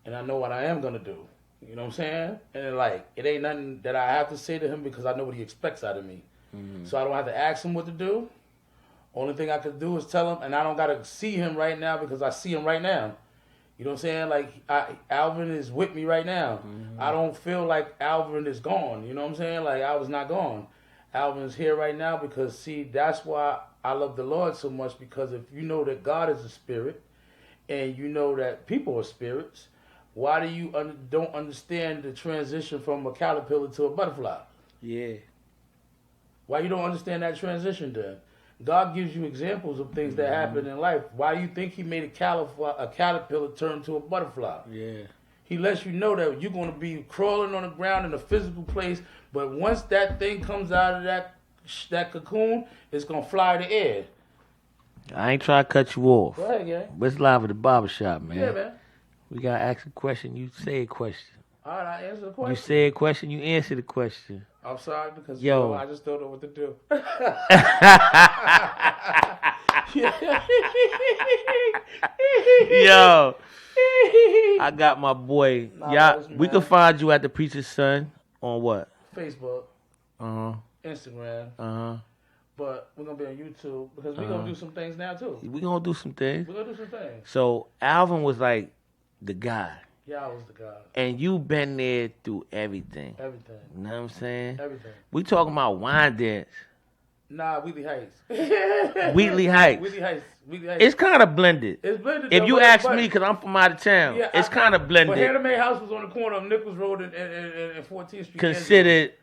And I know what I am gonna do. You know what I'm saying? And it ain't nothing that I have to say to him because I know what he expects out of me. So I don't have to ask him what to do. Only thing I could do is tell him, and I don't gotta see him right now because I see him right now. You know what I'm saying? Alvin is with me right now. I don't feel like Alvin is gone. You know what I'm saying? Alvin's not gone. Alvin's here right now because, see, that's why I love the Lord so much, because if you know that God is a spirit and you know that people are spirits, why do you don't understand the transition from a caterpillar to a butterfly? Yeah. Why you don't understand that transition then? God gives you examples of things that happen in life. Why do you think he made a caterpillar turn to a butterfly? Yeah. He lets you know that you're going to be crawling on the ground in a physical place, but once that thing comes out of that cocoon, it's going to fly in the air. I ain't trying to cut you off. Go ahead, yeah. But it's live at the barbershop, man. Yeah, man. We got to ask a question. You say a question. All right, I answer the question. You say a question, you answer the question. I'm sorry because I just don't know what to do. Yo, I got my boy. We can find you at the Preacher's Son on what? Facebook. Instagram. But we're going to be on YouTube because we're going to do some things now too. We're going to do some things. We're going to do some things. So Alvin was like the guy. Yeah, I was the guy. And you been there through everything. Everything. You know what I'm saying? Everything. We talking about wine dance. Nah, Wheatley Heights. Wheatley Heights. Wheatley Heights. It's kind of blended. It's blended. If you ask me, because I'm from out of town, it's kind of blended. But Hanna House was on the corner of Nichols Road and 14th Street. Considered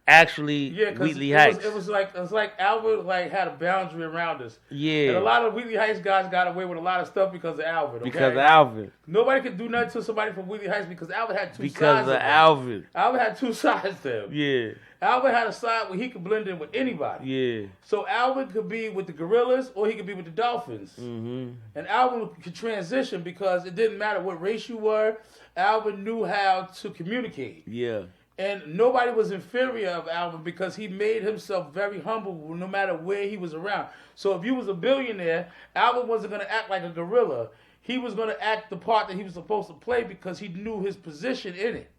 actually Wheatley Heights. It was like Albert had a boundary around us. Yeah. And a lot of Wheatley Heights guys got away with a lot of stuff because of Albert. Okay? Because of Alvin. Nobody could do nothing to somebody from Wheatley Heights because Albert had two sides. Because of Alvin. Albert had two sides to him. Yeah. Albert had a side where he could blend in with anybody. Yeah. So Albert could be with the Gorillas or he could be with the Dolphins. Mm-hmm. And Albert could transition because it didn't matter what race you were. Albert knew how to communicate. Yeah. And nobody was inferior of Alvin because he made himself very humble no matter where he was around. So if you was a billionaire, Alvin wasn't going to act like a gorilla. He was going to act the part that he was supposed to play because he knew his position in it.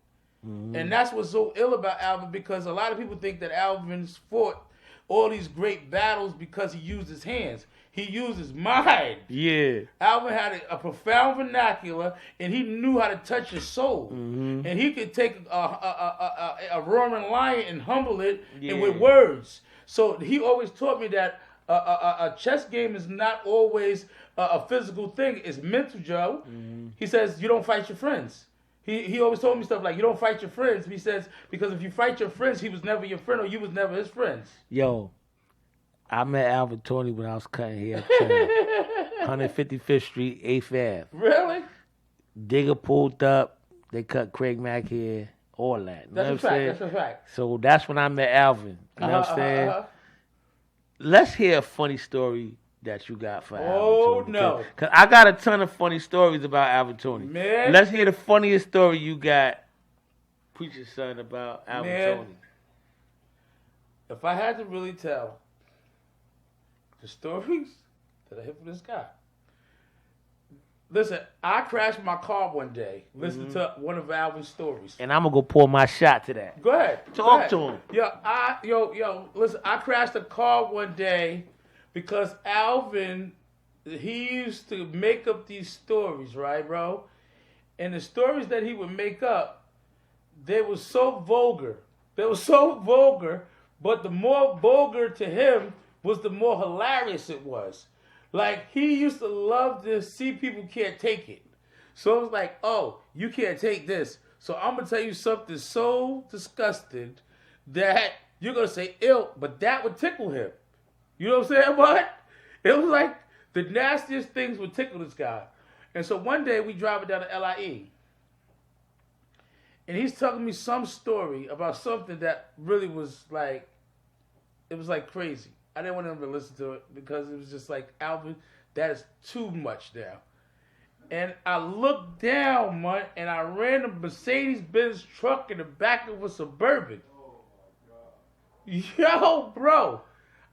Mm-hmm. And that's what's so ill about Alvin, because a lot of people think that Alvin's fought all these great battles because he used his hands. He used his mind. Yeah. Alvin had a profound vernacular, and he knew how to touch your soul. Mm-hmm. And he could take a roaring lion and humble it and with words. So he always taught me that a chess game is not always a physical thing. It's mental, Joe. Mm-hmm. He says, you don't fight your friends. He always told me stuff like, you don't fight your friends. He says, because if you fight your friends, he was never your friend or you was never his friends. Yo, I met Alvin Tony when I was cutting hair. 155th Street, 8th Ave. Really? Digger pulled up. They cut Craig Mack hair. All that. That's a fact. So that's when I met Alvin. You know what I'm saying? Let's hear a funny story that you got for Oh, Alvin Tooney? no. Because I got a ton of funny stories about Alvin Tooney. Man. Let's hear the funniest story you got, Preacher's son, about Alvin Man. Tooney. If I had to really tell the stories that I hit for this guy. Listen, I crashed my car one day listening to one of Alvin's stories. And I'm going to go pour my shot to that. Go ahead. Talk to him. Listen, I crashed a car one day because Alvin, he used to make up these stories, right, bro? And the stories that he would make up, they were so vulgar. But the more vulgar to him was the more hilarious it was. Like, he used to love to see people can't take it. So it was like, oh, you can't take this. So I'm going to tell you something so disgusting that you're going to say, ill, but that would tickle him. You know what I'm saying, bud? It was like the nastiest things would tickle this guy. And so one day we driving down to LIE. And he's telling me some story about something that really was like, it was like crazy. I didn't want him to listen to it because it was just like, Alvin, that is too much now. And I looked down, man, and I ran a Mercedes-Benz truck in the back of a Suburban. Oh, my God. Yo, bro.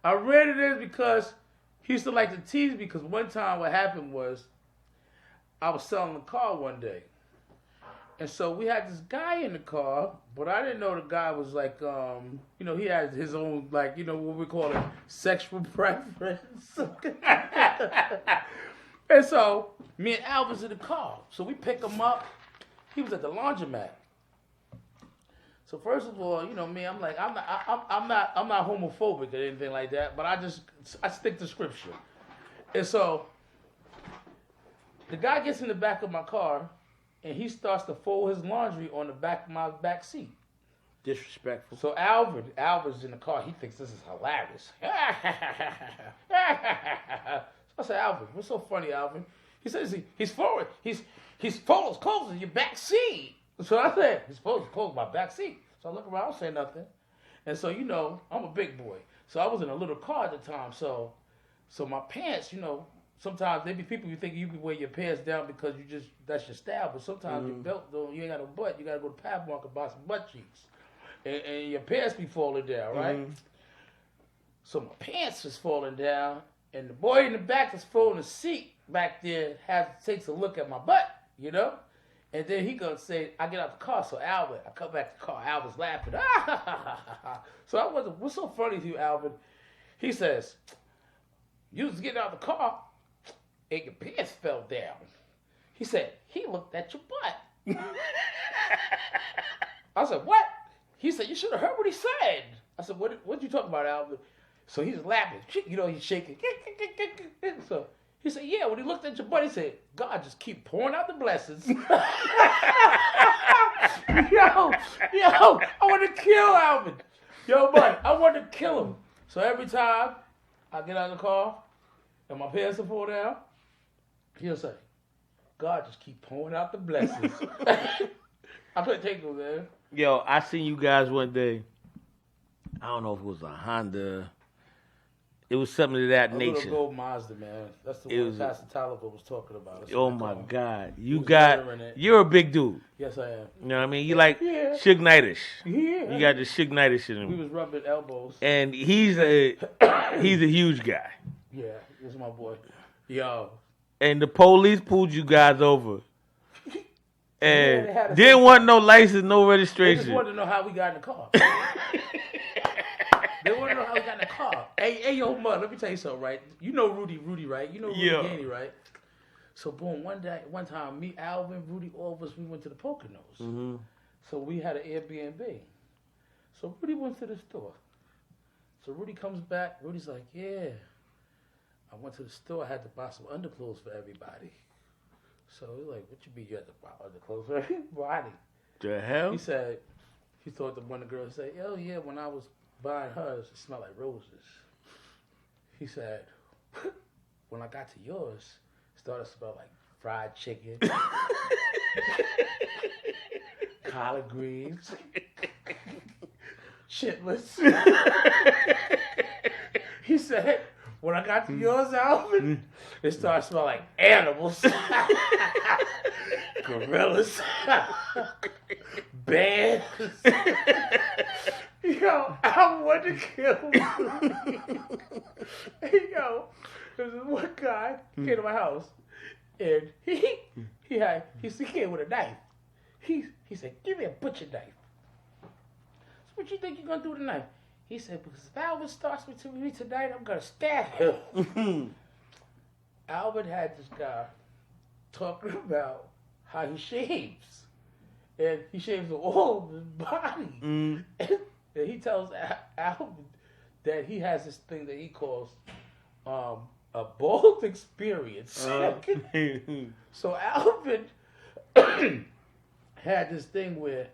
I ran it in because he used to like to tease me because one time what happened was I was selling a car one day. And so we had this guy in the car, but I didn't know the guy was like, he had his own, like, what we call it, sexual preference. And so me and Al was in the car. So we pick him up. He was at the laundromat. So first of all, me, I'm like, I'm not homophobic or anything like that, but I stick to scripture. And so the guy gets in the back of my car. And he starts to fold his laundry on the back of my back seat. Disrespectful. So Alvin's in the car. He thinks this is hilarious. So I said, Alvin, what's so funny, Alvin? He says he's folding his clothes in your back seat. So I said, he's folding his clothes in my back seat. So I look around, I don't say nothing. And so, I'm a big boy. So I was in a little car at the time. So my pants, sometimes there be people you think you can wear your pants down because that's your style, but sometimes your belt you ain't got no butt. You gotta go to Pathmark and buy some butt cheeks, and your pants be falling down, right? So my pants is falling down, and the boy in the back that's folding the seat back there takes a look at my butt, and then he gonna say, I get out the car. So Alvin, I come back to the car. Alvin's laughing. So what's so funny to you, Alvin? He says, you was getting out of the car. And your pants fell down. He said, he looked at your butt. I said, what? He said, you should have heard what he said. I said, what you talking about, Alvin? So he's laughing. He's shaking. So he said, yeah, when he looked at your butt, he said, God just keep pouring out the blessings. Yo, I want to kill Alvin. Yo, buddy, I want to kill him. So every time I get out of the car and my pants will fall down, he'll say, God just keep pouring out the blessings. I couldn't take it, man. Yo, I seen you guys one day. I don't know if it was a Honda. It was something of that nature. Little gold Mazda, man. That's the one Pastor Taliban was talking about. That's oh my God. You're a big dude. Yes, I am. You know what I mean? You like Suge Knight-ish. Yeah. You got the Suge Knight-ish in him. We was rubbing elbows. And he's a huge guy. Yeah, this is my boy. Yo. And the police pulled you guys over. And didn't want no license, no registration. They just wanted to know how we got in the car. They want to know how we got in the car. Hey, yo, mud, let me tell you something, right? You know Rudy, right? You know Rudy Ganey, right? So, boom, one time, me, Alvin, Rudy, all of us, we went to the Poconos. Mm-hmm. So we had an Airbnb. So Rudy went to the store. So Rudy comes back. Rudy's like, yeah, I went to the store. I had to buy some underclothes for everybody. So he's like, what you mean you had to buy underclothes for everybody? The hell? He said, he thought that one of the girls said, oh yeah, when I was buying hers, it smelled like roses. He said, when I got to yours, it started to smell like fried chicken, collard greens, chitlins. He said, When I got to yours, Alvin, it started smelling like animals. Gorillas. Bears. Yo, I want to kill him. Yo, there was this one guy came to my house, and he came with a knife. He said, "Give me a butcher knife." So what you think you're gonna do with a knife? He said, "Because if Alvin starts with me tonight, I'm gonna stab him." Alvin had this guy talking about how he shaves, and he shaves all of his body. And he tells Alvin that he has this thing that he calls a bold experience. So Alvin had this thing where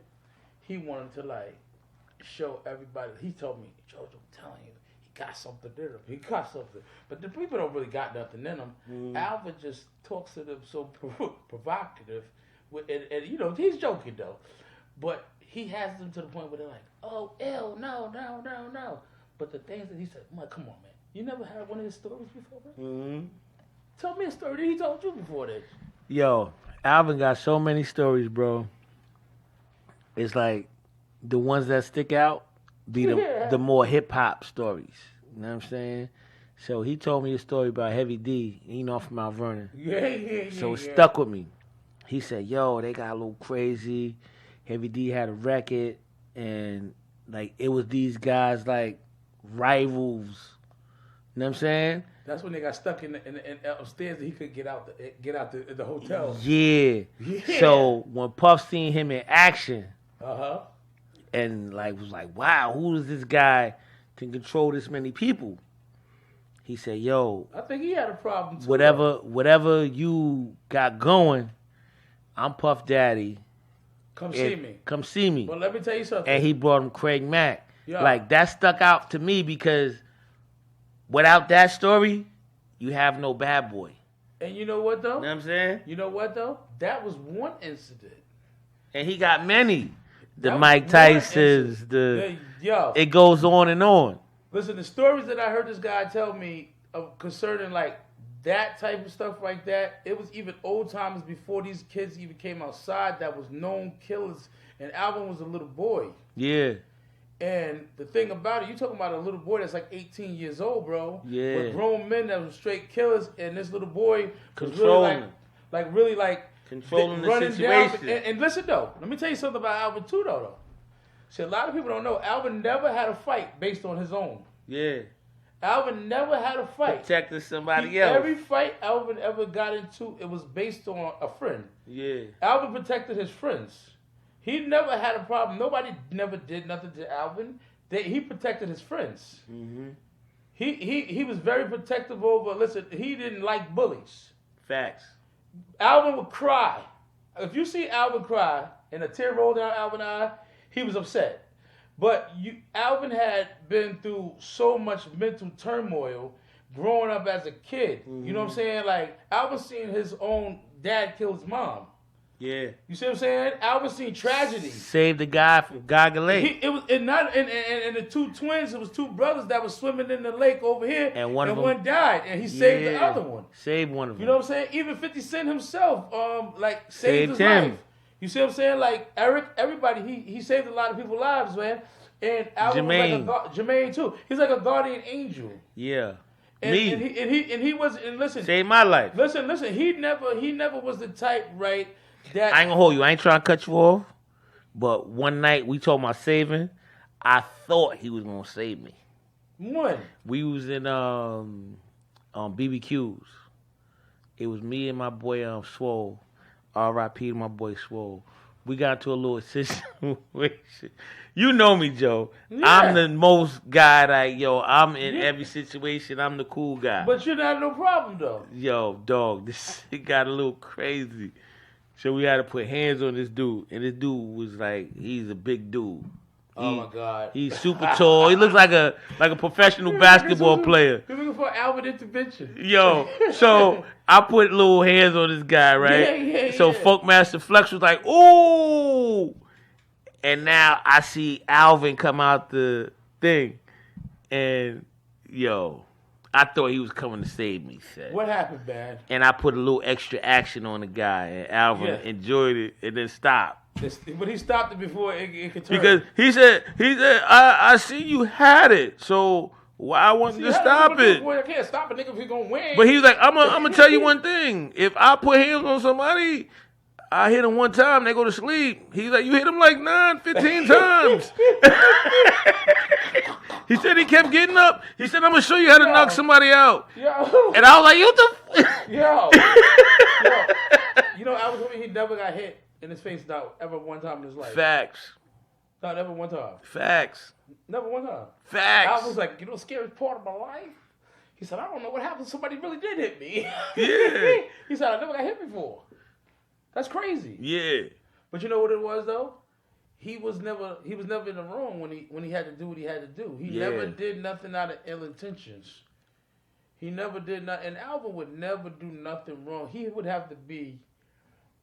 he wanted to like show everybody. He told me, "Jojo, I'm telling you, he got something in him. He got something." But the people don't really got nothing in them. Alvin just talks to them so provocative, and you know he's joking though, but he has them to the point where they're like, "Oh, ew, no." But the things that he said, I'm like, come on, man, you never had one of his stories before, man? Tell me a story that he told you before this. Yo, Alvin got so many stories, bro. It's like the ones that stick out be the more hip hop stories. You know what I'm saying? So he told me a story about Heavy D, from Mount Vernon. So it stuck with me. He said, "Yo, they got a little crazy. Heavy D had a record, and like it was these guys like rivals." You know what I'm saying? That's when they got stuck in upstairs and he couldn't get out the hotel. Yeah. So when Puff seen him in action, and like was like, "Wow, who is this guy to control this many people?" He said, "Yo, I think he had a problem too. Whatever you got going, I'm Puff Daddy. Come see me. But let me tell you something." And he brought him Craig Mack. Yeah. Like that stuck out to me because without that story, you have no Bad Boy. And you know what though? You know what I'm saying? You know what though? That was one incident. And he got many. The Mike Tysons, it goes on and on. Listen, the stories that I heard this guy tell me concerning like that type of stuff like that, it was even old timers before these kids even came outside that was known killers. And Alvin was a little boy. Yeah. And the thing about it, you talking about a little boy that's like 18 years old, bro. Yeah. With grown men that were straight killers, and this little boy was controlling. really like controlling the situation. And listen though, let me tell you something about Alvin too though. See, a lot of people don't know Alvin never had a fight based on his own. Yeah. Alvin never had a fight. Protecting somebody else. Every fight Alvin ever got into, it was based on a friend. Yeah. Alvin protected his friends. He never had a problem. Nobody never did nothing to Alvin. He protected his friends. Mm-hmm. He was very protective over. Listen, he didn't like bullies. Facts. Alvin would cry. If you see Alvin cry and a tear roll down Alvin's eye, he was upset. But Alvin had been through so much mental turmoil growing up as a kid. Mm-hmm. You know what I'm saying? Like Alvin seen his own dad kill his mom. Yeah. You see what I'm saying? Alvin seen tragedy. Saved the guy from Gaga Lake. It was not and the two twins. It was two brothers that was swimming in the lake over here, and one died, and he saved the other one. Saved one of them. You know what I'm saying? Even 50 Cent himself, saved his life. You see what I'm saying? Like Eric, everybody, he saved a lot of people's lives, man. And Alvin was like Jermaine too. He's like a guardian angel. Yeah. And he was listen. Saved my life. Listen. He never was the type, right? That I ain't gonna hold you. I ain't trying to cut you off. But one night we talking about saving. I thought he was gonna save me. When? We was in BBQs. It was me and my boy Swole. R.I.P. to my boy Swole. We got into a little situation. You know me, Joe. Yeah. I'm the most guy that, I'm in every situation. I'm the cool guy. But you're not no problem, though. Yo, dog, this shit got a little crazy. So we had to put hands on this dude. And this dude was like, he's a big dude. Oh, my God. He's super tall. He looks like a professional basketball player. You're looking for Albert intervention. Yo, so I put little hands on this guy, right? Yeah. So Funkmaster Flex was like, ooh. And now I see Alvin come out the thing. And, I thought he was coming to save me, said. What happened, man? And I put a little extra action on the guy, and Alvin enjoyed it and then stopped. But he stopped it before it could turn. Because he said, I see you had it, so why I wanted to stop it. Boy, I can't stop a nigga if he's gonna win. But he was like, I'm gonna tell you one thing. If I put hands on somebody, I hit him one time, they go to sleep. He's like, you hit him like 15 times. He said he kept getting up. He said, I'm gonna show you how to knock somebody out. Yo. And I was like, you the Yo. You know, Alvin told me he never got hit in his face, not ever one time in his life. Facts. Not ever one time. Facts. Never one time. Facts. Alvin was like, you know the scariest part of my life? He said, I don't know what happened. Somebody really did hit me. Yeah. He said, I never got hit before. That's crazy. Yeah. But you know what it was though? He was never in the wrong when he had to do what he had to do. He never did nothing out of ill intentions. He never did nothing. And Alvin would never do nothing wrong. He would have to be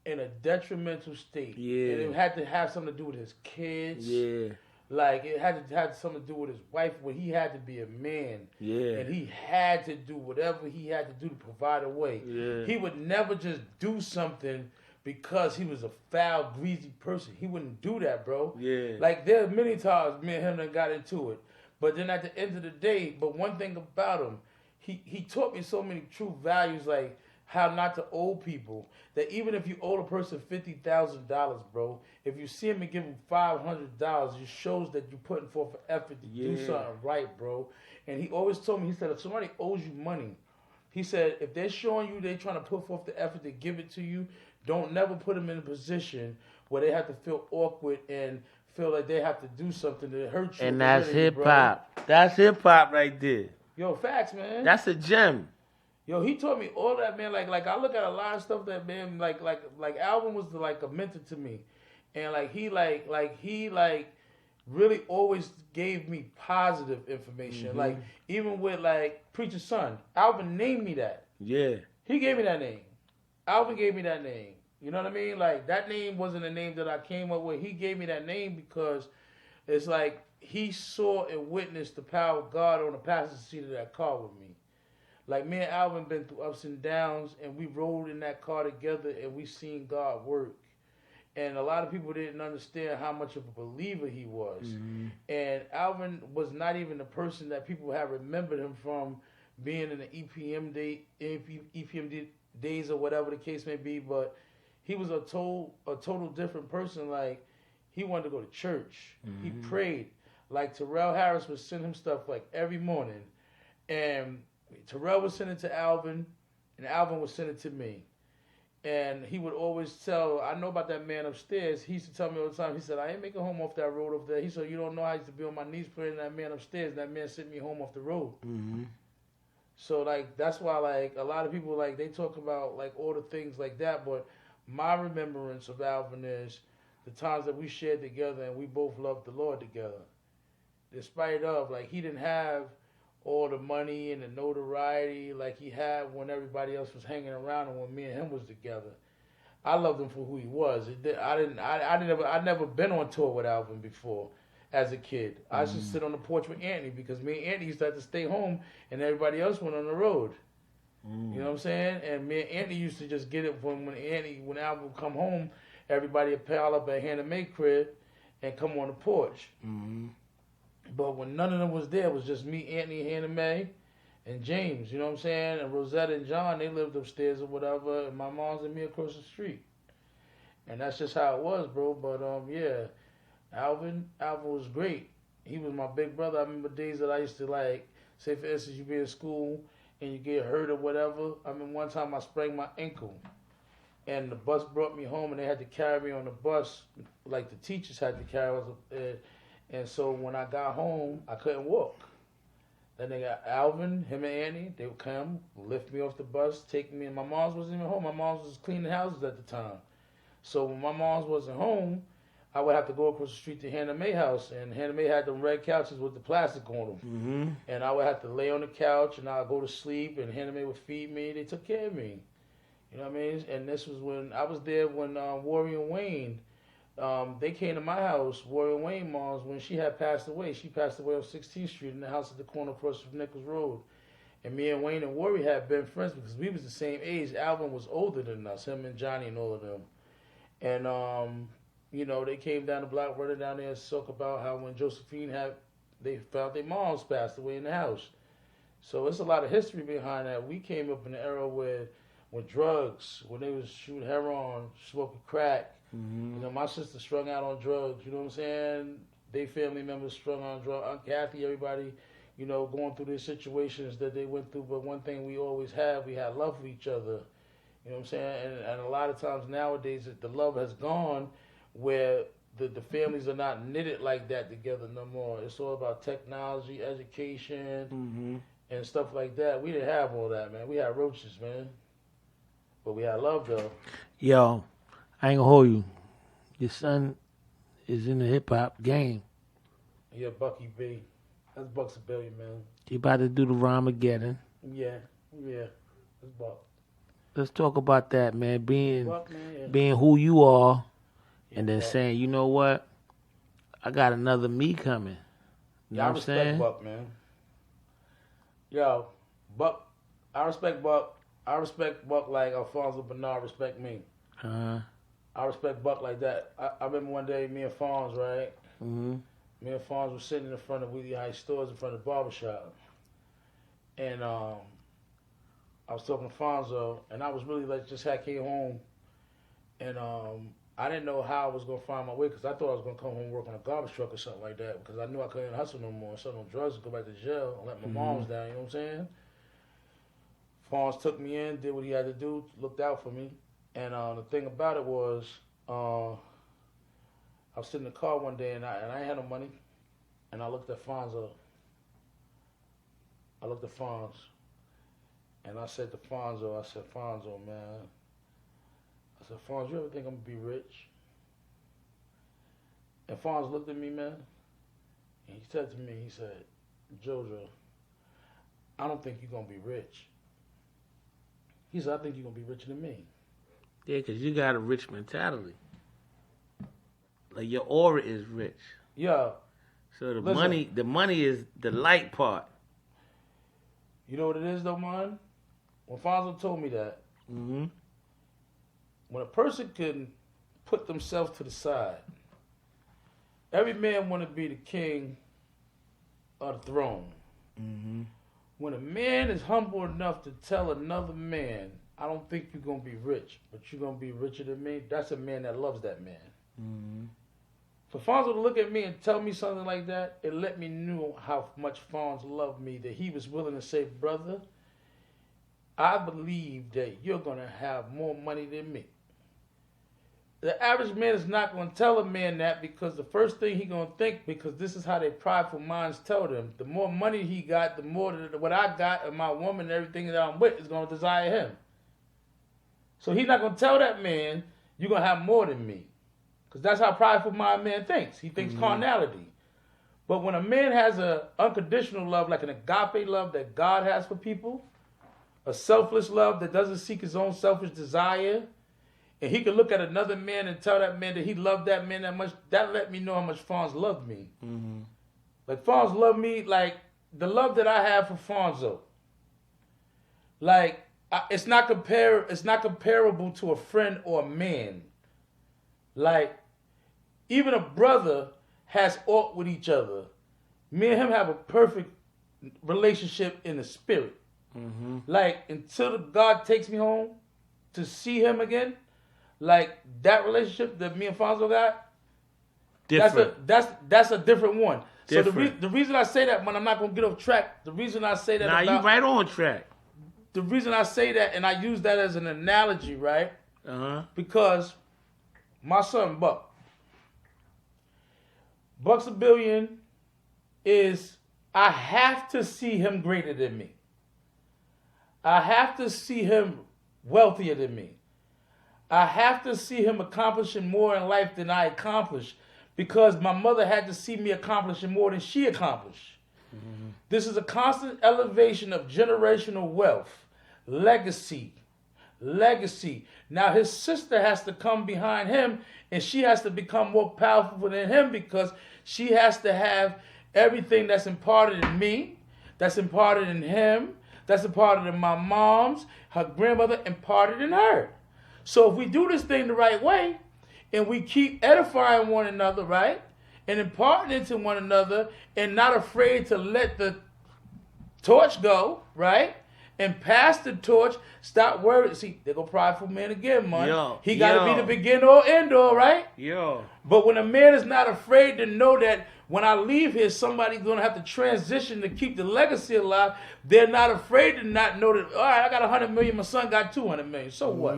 in a detrimental state. Yeah. And it had to have something to do with his kids. Yeah. Like, it had to have something to do with his wife, where he had to be a man. Yeah. And he had to do whatever he had to do to provide a way. Yeah. He would never just do something because he was a foul, greasy person. He wouldn't do that, bro. Yeah. Like, there are many times me and him that got into it. But then at the end of the day, but one thing about him, he taught me so many true values, like how not to owe people. That even if you owe a person $50,000, bro, if you see him and give him $500, it shows that you're putting forth an effort to do something right, bro. And he always told me, he said, if somebody owes you money, he said, if they're showing you they're trying to put forth the effort to give it to you, don't never put them in a position where they have to feel awkward and feel like they have to do something to hurt you. And that's hip hop. That's hip hop right there. Yo, facts, man. That's a gem. Yo, he taught me all that, man. Like I look at a lot of stuff that, man, like Alvin was like a mentor to me, and he really always gave me positive information. Mm-hmm. Like even with like Preacher's Son, Alvin named me that. Yeah. He gave me that name. Alvin gave me that name. You know what I mean? Like, that name wasn't a name that I came up with. He gave me that name because it's like he saw and witnessed the power of God on the passenger seat of that car with me. Like, me and Alvin been through ups and downs, and we rode in that car together, and we seen God work. And a lot of people didn't understand how much of a believer he was. Mm-hmm. And Alvin was not even the person that people have remembered him from being in the EPM days or whatever the case may be, but he was a total different person. Like, he wanted to go to church. Mm-hmm. He prayed. Like, Terrell Harris would send him stuff like every morning. And Terrell would send it to Alvin, and Alvin would send it to me. And he would always tell, I know about that man upstairs. He used to tell me all the time, he said, I ain't making home off that road over there. He said, you don't know I used to be on my knees praying to that man upstairs, and that man sent me home off the road. Mm-hmm. So, like, that's why, like, a lot of people, like, they talk about, like, all the things like that, but my remembrance of Alvin is the times that we shared together and we both loved the Lord together. Despite of, like, he didn't have all the money and the notoriety like he had when everybody else was hanging around and when me and him was together. I loved him for who he was. I never been on tour with Alvin before as a kid. I used to sit on the porch with Anthony because me and Anthony used to have to stay home and everybody else went on the road. You know what I'm saying? And me and Anthony used to just get it when Alvin would come home, everybody would pile up at Hannah Mae crib and come on the porch. Mm-hmm. But when none of them was there, it was just me, Anthony, Hannah Mae, and James, you know what I'm saying? And Rosetta and John, they lived upstairs or whatever, and my mom's and me across the street. And that's just how it was, bro. But, yeah, Alvin was great. He was my big brother. I remember days that I used to, like, say, for instance, you be in school and you get hurt or whatever. I mean, one time I sprained my ankle, and the bus brought me home, and they had to carry me on the bus, like the teachers had to carry us. And so when I got home, I couldn't walk. Then they got Alvin, him and Annie. They would come, lift me off the bus, take me. And my mom's wasn't even home. My mom's was cleaning houses at the time. So when my mom's wasn't home, I would have to go across the street to Hannah Mae house. And Hannah Mae had them red couches with the plastic on them. Mm-hmm. And I would have to lay on the couch, and I would go to sleep, and Hannah Mae would feed me. They took care of me. You know what I mean? And this was when I was there when Warrior Wayne, they came to my house, Warrior Wayne moms, when she had passed away. She passed away on 16th Street in the house at the corner across from Nichols Road. And me and Wayne and Worry had been friends because we was the same age. Alvin was older than us, him and Johnny and all of them. And you know, they came down the block, running down there and talk about how when Josephine they found their moms passed away in the house. So it's a lot of history behind that. We came up in the era where drugs, when they was shooting heroin, smoking crack. Mm-hmm. You know, my sister strung out on drugs. You know what I'm saying? They family members strung out on drugs. Aunt Kathy, everybody, you know, going through these situations that they went through. But one thing we always had, we had love for each other. You know what I'm saying? And a lot of times nowadays, the love has gone where the families are not knitted like that together no more. It's all about technology, education, and stuff like that. We didn't have all that, man. We had roaches, man. But we had love, though. Yo, I ain't gonna hold you. Your son is in the hip-hop game. Yeah, Bucky B. That's Bucks a Billion, man. He about to do the Ramageddon. Yeah. That's Buck. Let's talk about that, man. Being Buck, man, yeah. being who you are, and then saying, you know what? I got another me coming. You know I what I'm respect saying? Buck, man. Yo, Buck, I respect Buck. I respect Buck like Alfonso Bernard respect me. Uh-huh. I respect Buck like that. I remember one day, me and Fonz, right? Mm-hmm. Me and Fonz were sitting in front of Wheatley Heights stores in front of the barbershop. And I was talking to Fonzo, and I was really like, just had came home. And I didn't know how I was going to find my way because I thought I was going to come home and work on a garbage truck or something like that because I knew I couldn't hustle no more, sell no drugs, and go back to jail and let my moms down, you know what I'm saying? Fonz took me in, did what he had to do, looked out for me. And the thing about it was, I was sitting in the car one day and I ain't had no money. And I looked at Fonzo. I looked at Fonz. And I said to Fonzo, Fonzo, man. I said, Fonz, you ever think I'm going to be rich? And Fonz looked at me, man. And he said to me, he said, Jojo, I don't think you're going to be rich. He said, I think you're going to be richer than me. Yeah, because you got a rich mentality. Like, your aura is rich. Yeah. So the money is the light part. You know what it is, though, man? When Fonzo told me that, when a person can put themselves to the side, every man want to be the king of the throne. When a man is humble enough to tell another man, I don't think you're going to be rich, but you're going to be richer than me, that's a man that loves that man. For Fonzo to look at me and tell me something like that, it let me know how much Fonz loved me, that he was willing to say, brother, I believe that you're going to have more money than me. The average man is not going to tell a man that because the first thing he's going to think, because this is how their prideful minds tell them, the more money he got, the more what I got and my woman and everything that I'm with is going to desire him. So he's not going to tell that man, you're going to have more than me. Because that's how prideful my man thinks. He thinks carnality. But when a man has an unconditional love, like an agape love that God has for people, a selfless love that doesn't seek his own selfish desire, and he can look at another man and tell that man that he loved that man that much, that let me know how much Fonz loved me. Like, Fonz loved me, like, the love that I have for Fonzo. Like, it's not comparable to a friend or a man. Like, even a brother has aught with each other. Me and him have a perfect relationship in the spirit. Like, until God takes me home to see him again, like, that relationship that me and Fonzo got, Different. that's a different one. Different. So the reason I say that, man, I'm not going to get off track. The reason I say that you right on track. The reason I say that, and I use that as an analogy, right? Because my son, Bucks a Billion is, I have to see him greater than me. I have to see him wealthier than me. I have to see him accomplishing more in life than I accomplished because my mother had to see me accomplishing more than she accomplished. This is a constant elevation of generational wealth, legacy. Now his sister has to come behind him and she has to become more powerful than him because she has to have everything that's imparted in me, that's imparted in him, that's a part of my mom's, her grandmother imparted in her. So if we do this thing the right way, and we keep edifying one another, right? And imparting it to one another, and not afraid to let the torch go, right? And pass the torch. Stop worrying. See, there go prideful man again, man. He got to be the beginner or end all, right? But when a man is not afraid to know that when I leave here, somebody's going to have to transition to keep the legacy alive, they're not afraid to not know that, all right, I got 100 million, my son got 200 million. So what?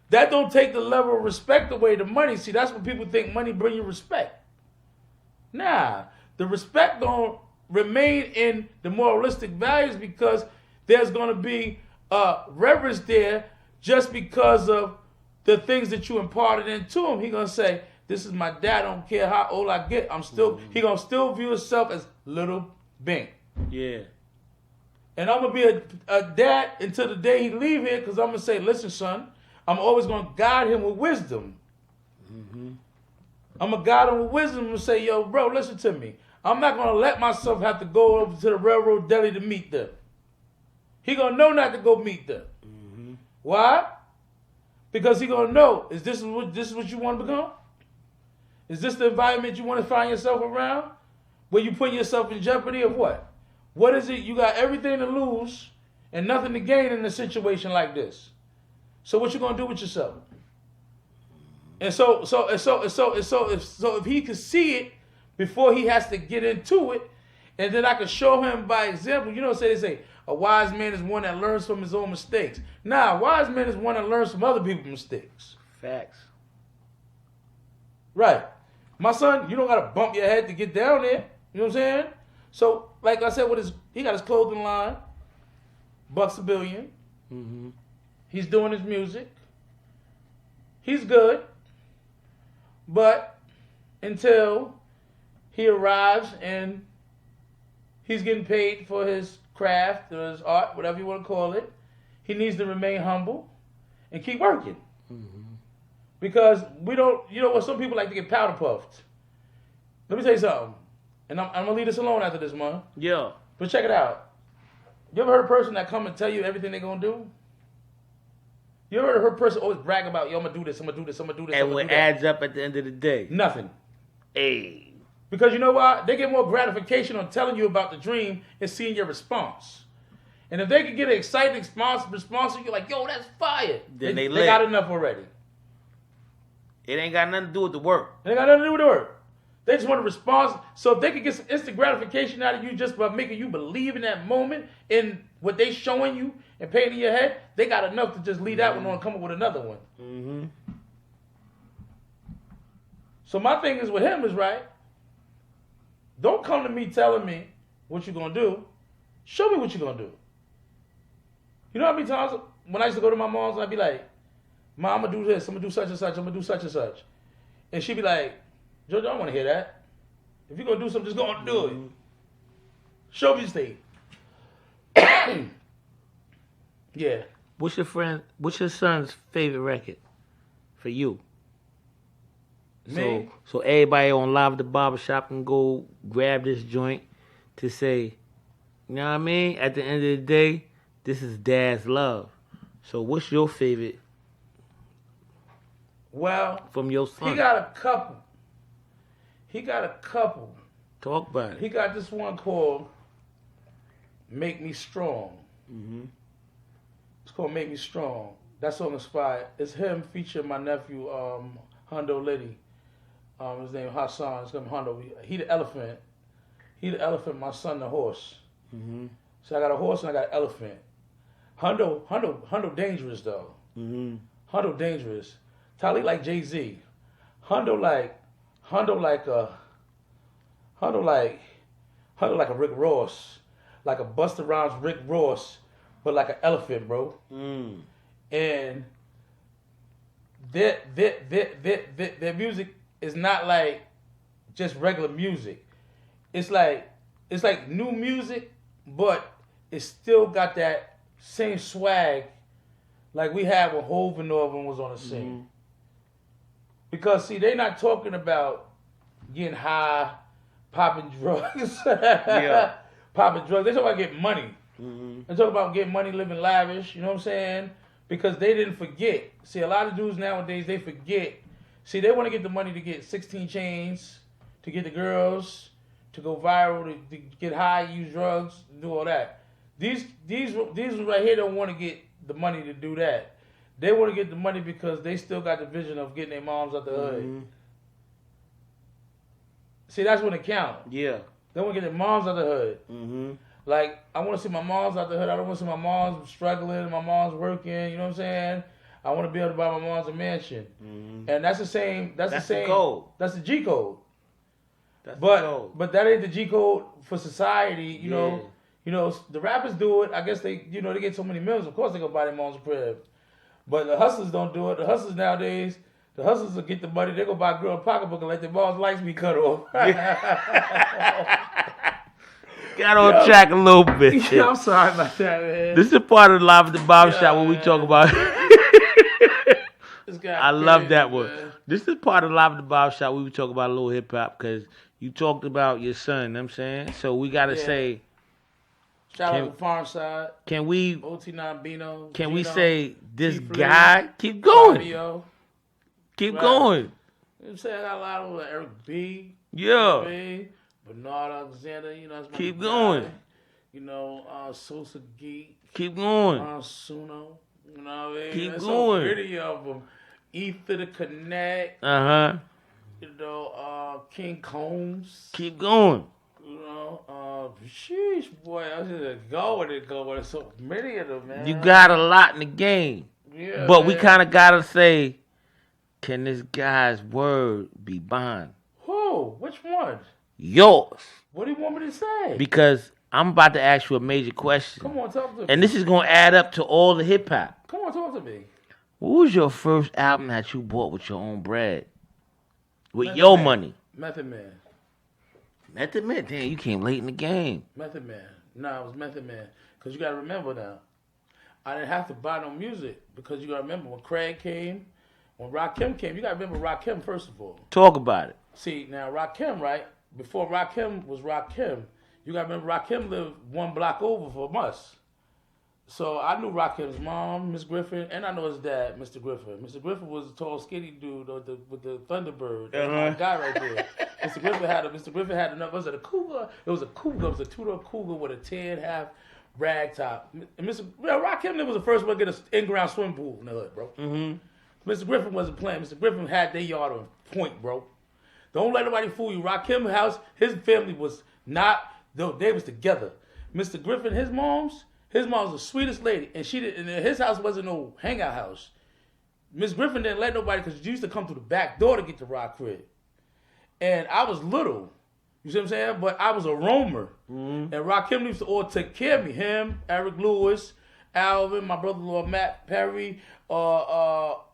That don't take the level of respect away the money. See, that's what people think money bring you respect. Nah, the respect don't remain in the moralistic values because there's going to be reverence there just because of the things that you imparted into him. He's going to say, this is my dad. I don't care how old I get. He going to still view himself as little Bink. Yeah. And I'm going to be a dad until the day he leave here because I'm going to say, listen, son, I'm always going to guide him with wisdom. I'm going to guide him with wisdom and say, yo, bro, listen to me. I'm not going to let myself have to go over to the railroad deli to meet them. He going to know not to go meet them. Why? Because he going to know, is this what you want to become? Is this the environment you want to find yourself around? Where you put yourself in jeopardy of what? What is it? You got everything to lose and nothing to gain in a situation like this. So what you going to do with yourself? And so if he could see it before he has to get into it, and then I could show him by example. You know, they say a wise man is one that learns from his own mistakes. Nah, a wise man is one that learns from other people's mistakes. Facts. Right. My son, you don't got to bump your head to get down there. You know what I'm saying? So, like I said, he got his clothing line, Bucks a Billion. He's doing his music. He's good. But until he arrives and he's getting paid for his craft or his art, whatever you want to call it, he needs to remain humble and keep working. Because we don't, you know what, some people like to get powder puffed. Let me tell you something. And I'm going to leave this alone after this, man. Yeah. But check it out. You ever heard a person that come and tell you everything they're going to do? You ever heard a person always brag about, yo, I'm going to do this, I'm going to do this, I'm going to do this, and what adds up at the end of the day? Nothing. Hey. Because you know why? They get more gratification on telling you about the dream and seeing your response. And if they can get an exciting response, you're like, yo, that's fire. Then they got enough already. It ain't got nothing to do with the work. It ain't got nothing to do with the work. They just want a response. So if they can get some instant gratification out of you just by making you believe in that moment in what they showing you and painting your head, they got enough to just leave that one on and come up with another one. So my thing is with him is, right, don't come to me telling me what you're going to do. Show me what you're going to do. You know how many times when I used to go to my mom's and I'd be like, Mom, I'm going to do this, I'm going to do such and such, I'm going to do such and such. And she'd be like, Jojo, I don't want to hear that. If you're going to do something, just go and do it. Show me the state. Yeah. What's your son's favorite record for you? Me? So everybody on Live at the Barbershop can go grab this joint to say, you know what I mean? At the end of the day, this is Dad's love. So what's your favorite? Well, from your son? He got a couple. Talk about it. He got this one called Make Me Strong. It's called Make Me Strong. That song inspired. It's him featuring my nephew, Hondo Liddy. His name Hassan. It's him, Hondo. He the elephant. My son the horse. So I got a horse and I got an elephant. Hondo dangerous though. Hondo dangerous. Tali like Jay-Z. Hondo like a Rick Ross. Like a Busta Rhymes Rick Ross, but like an elephant, bro. And their music is not like just regular music. It's like new music, but it's still got that same swag like we had when Hov and all of them was on the scene. Because see, they not talking about getting high, popping drugs. Popping drugs. They talking about getting money. And talk about getting money, living lavish. You know what I'm saying? Because they didn't forget. See, a lot of dudes nowadays, they forget. See, they want to get the money to get 16 chains, to get the girls, to go viral, to get high, use drugs, do all that. These right here don't want to get the money to do that. They want to get the money because they still got the vision of getting their moms out the hood. See, that's when it counts. Yeah. They want to get their moms out the hood. Like, I want to see my moms out the hood. I don't want to see my moms struggling, my mom's working. You know what I'm saying? I want to be able to buy my mom's a mansion. And that's the same. That's the same. Code. That's the G code. That's the code. But that ain't the G code for society. You know. You know, the rappers do it. I guess they get so many millions. Of course, they gonna buy their mom's a crib. But the hustlers don't do it. The hustlers nowadays, the hustlers will get the money. They go buy a girl a pocketbook and let their mom's lights be cut off. Got on track a little bit. I'm sorry about that, man. This is a part of the Live at the Barbershop when we talk about. I love that one. Man. This is part of Live at the Barbershop where we talk about a little hip hop because you talked about your son. You know what I'm saying, so we gotta say. Shout out to Farm Side. Can we? OT9 Bino. Can we say this guy? Keep going. Keep going. You know what I'm saying? I got a lot of Eric B. Yeah. Bernard Alexander. You know. That's Keep going. Guy. You know, Sosa Geek. Keep going. Suno. You know what I mean? Keep There's going. So many of them. Ether the Connect. You know, King Combs. Keep going. You know, sheesh, boy, I was just going. There's so many of them, man. You got a lot in the game. Yeah, but man. we kind of got to say, can this guy's word be bond? Who? Which one? Yours. What do you want me to say? Because I'm about to ask you a major question. Come on, talk to me. And this is going to add up to all the hip hop. Come on, talk to me. What was your first album that you bought with your own bread? With your money? Method Man. Method Man? Damn, you came late in the game. Method Man. No, it was Method Man. Because you got to remember now, I didn't have to buy no music. Because you got to remember when Craig came, when Rakim came, you got to remember Rakim first of all. Talk about it. See, now Rakim, right? Before Rakim was Rakim, you got to remember Rakim lived one block over from us. So I knew Rakim's mom, Miss Griffin, and I know his dad, Mr. Griffin. Mr. Griffin was a tall, skinny dude with the Thunderbird. That guy right there. Mr. Griffin had enough. Was it a Cougar? It was a Cougar. It was a two-door Cougar with a 10.5 rag top. And Rakim was the first one to get an in-ground swimming pool in the hood, bro. Mr. Griffin wasn't playing. Mr. Griffin had their yard on point, bro. Don't let nobody fool you. Rakim's house, his family was not. They was together. Mr. Griffin, his mom's the sweetest lady, and his house wasn't no hangout house. Miss Griffin didn't let nobody, because she used to come through the back door to get to Rock crib. And I was little, you see what I'm saying? But I was a roamer. And Rakim used to all take care of me. Him, Eric Lewis, Alvin, my brother-in-law Matt Perry. So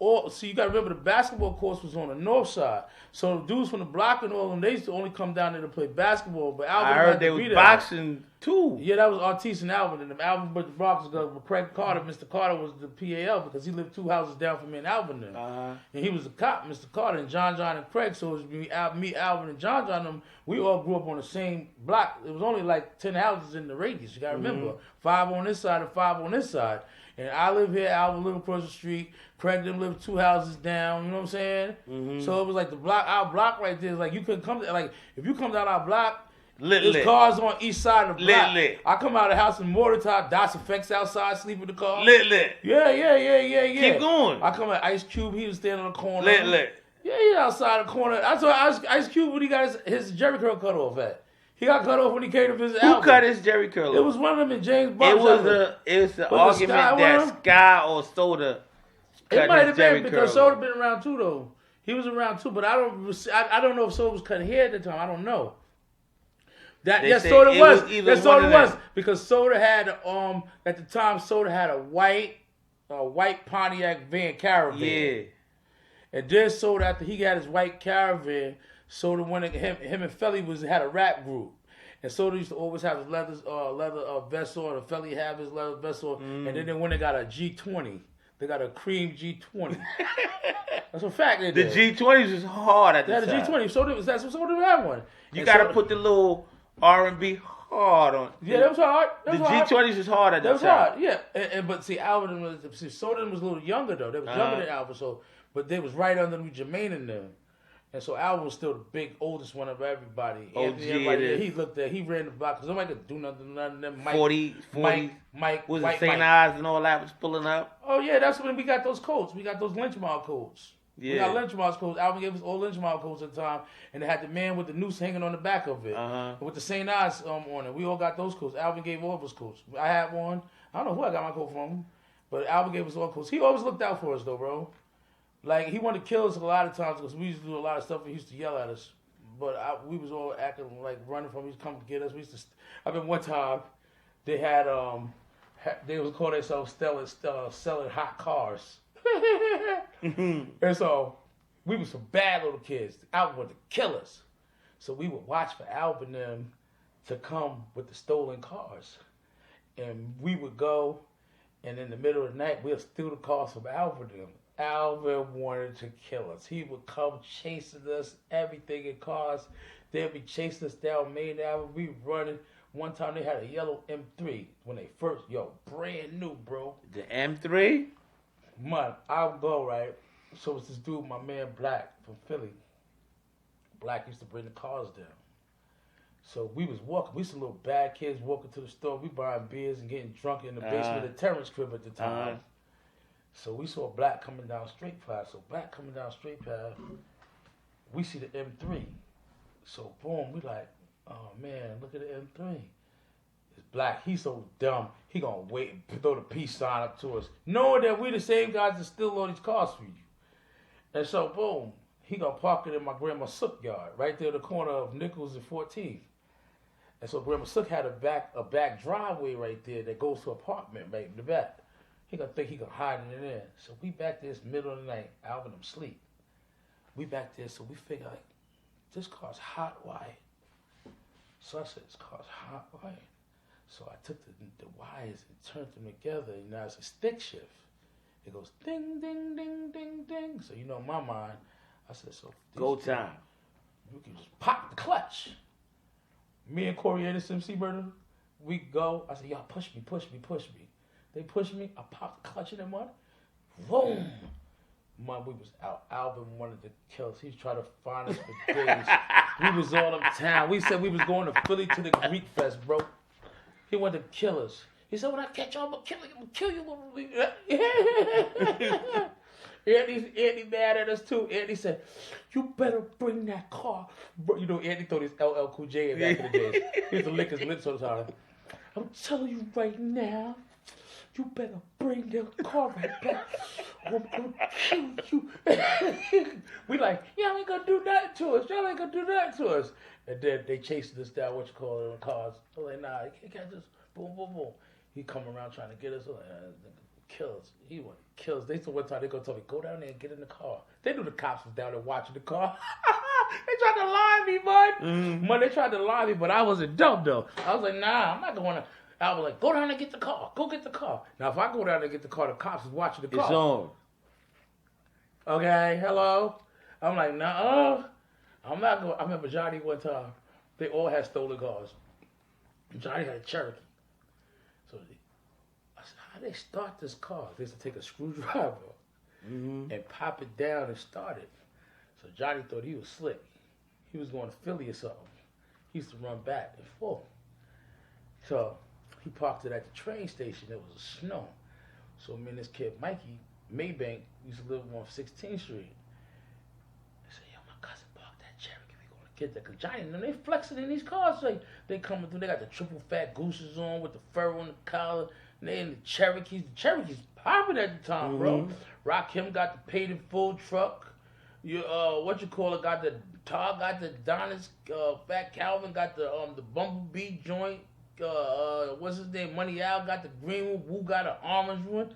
you got to remember the basketball course was on the north side. So the dudes from the block and all of them, they used to only come down there to play basketball. But Alvin I heard they was boxing too. Yeah, that was Artiste and Alvin. And Alvin but the Bronx with Craig Carter. Mr. Carter was the PAL because he lived 2 houses down from me and Alvin then. And he was a cop, Mr. Carter, and John and Craig. So it was me, Alvin, and John them. We all grew up on the same block. It was only like 10 houses in the radius. You got to remember, 5 on this side and 5 on this side. And I live here, Alvin live across the street, Craig them live 2 houses down, you know what I'm saying? So it was like our block right there, like you couldn't come, like if you come down our block, there's cars on each side of the block. I come out of the house in Mortartop, Dots Effects outside, sleep in the car. Yeah. Keep going. I come at Ice Cube, he was standing on the corner. Yeah, he outside the corner. I saw Ice Cube when he got his Jerry curl cut off at. He got cut off when he came to visit Albert. Who cut his Jerry curl off? It was one of them in James Bond. It was the argument that Sky or Soda cut it might have Jerry been because curl Soda been around too though. He was around too, but I don't know if Soda was cutting hair at the time. I don't know. Soda was. Yes, Soda was because Soda had at the time Soda had a white Pontiac van Caravan. Yeah. And then Soda, after he got his white Caravan, Soda went him and Felly had a rap group. And Soda used to always have his leather vest on, and Felly have his leather vest on. And then they went and got a G20. They got a cream G20. That's a fact. They did. The G20s was hard at the time. They had a G20. That's what Soda had one. You got to put the little R&B hard on. Yeah, that was hard. The G20s was hard at the time. That was hard, yeah. But see, Alvin was, Soden was a little younger though. They was younger than Alvin, but they was right underneath Jermaine and them. And so Alvin was still the big oldest one of everybody. He looked at, he ran the block because nobody could do nothing of them. Mike, 40. Mike, was it St. Ives and all that was pulling up? Oh yeah, that's when we got those codes. We got those lynch mob codes. Yeah. We got lynch mob codes. Alvin gave us all lynch mob codes at the time, and they had the man with the noose hanging on the back of it, with the St. Ives on it. We all got those codes. Alvin gave all of us codes. I had one. I don't know who I got my code from, but Alvin gave us all codes. He always looked out for us though, bro. Like, he wanted to kill us a lot of times because we used to do a lot of stuff and he used to yell at us. But we was all acting like running from him. He used to come to get us. I remember one time they had, they was calling themselves selling hot cars. And so we were some bad little kids. Alvin wanted to kill us. So we would watch for Alvin and them to come with the stolen cars. And we would go, and in the middle of the night, we'll steal the cars from Alvin and them. Alvin wanted to kill us. He would come chasing us, everything in cars. They'd be chasing us down Main Avenue. We running. One time they had a yellow M3 when they first, brand new, bro. The M3? Man, I'll go, right? So it's this dude, my man Black from Philly. Black used to bring the cars down. So we was walking. We some little bad kids walking to the store. We buying beers and getting drunk in the basement of Terrence crib at the time. So we saw Black coming down Straight Path. So Black coming down Straight Path, we see the M3. So boom, we like, oh man, look at the M3. It's Black. He's so dumb. He gonna wait and throw the peace sign up to us, knowing that we the same guys that steal all these cars for you. And so boom, he gonna park it in my grandma Sook yard, right there at the corner of Nichols and 14th. And so Grandma Sook had a back driveway right there that goes to an apartment right in the back. He gonna think he gonna hide it in there. So we back there, it's middle of the night, Alvin them sleep. We back there, so we figure like, this car's hot wired. So I said, this car's hot wired. So I took the wires and turned them together, and now it's a stick shift. It goes ding, ding, ding, ding, ding. So in my mind, I said, so go time. You can just pop the clutch. Me and Corey Anderson, MC Murder, we go. I said, y'all push me. They pushed me. I popped the clutch in them mud. Boom. Man, we was out. Alvin wanted to kill us. He was trying to find us for days. We was all in town. We said we was going to Philly to the Greek Fest, bro. He wanted to kill us. He said, when I catch y'all, I'm going to kill you. Andy mad at us too. Andy said, you better bring that car. Bro, Andy thought his LL Cool J in back in the days. He used to lick his lips all the time. I'm telling you right now, you better bring the car right back. I'm gonna kill you. We like, y'all ain't gonna do nothing to us. And then they chased us down, on cars. I'm like, nah, you can't just boom, boom, boom. He come around trying to get us. I'm like, kill us. He want to kill us. They said one time they gonna tell me, go down there and get in the car. They knew the cops was down there watching the car. They tried to lie me, bud. Mm-hmm. Man, they tried to lie me, but I wasn't dumb though. I was like, nah, I'm not going to. I was like, go down and get the car. Go get the car. Now, if I go down and get the car, the cops is watching the car. It's on. Okay, hello? I'm like, nah, I'm not going. I remember Johnny one time. They all had stolen cars. Johnny had a Cherokee. So I said, how do they start this car? They used to take a screwdriver and pop it down and start it. So Johnny thought he was slick. He was going to Philly or something. He used to run back and forth. So he parked it at the train station. It was snow. So me and this kid, Mikey, Maybank, used to live on 16th Street. I said, yo, my cousin parked that Cherokee. We gonna get that. Cause Johnny and them, they flexing in these cars. Like, they coming through. They got the triple fat gooses on with the fur on the collar. And they in the Cherokees. The Cherokees popping at the time, bro. Rakim got the paid in full truck. Got the Todd got the Donis, Fat Calvin got the Bumblebee joint. What's his name? Money Al got the green one. Wu got an orange one.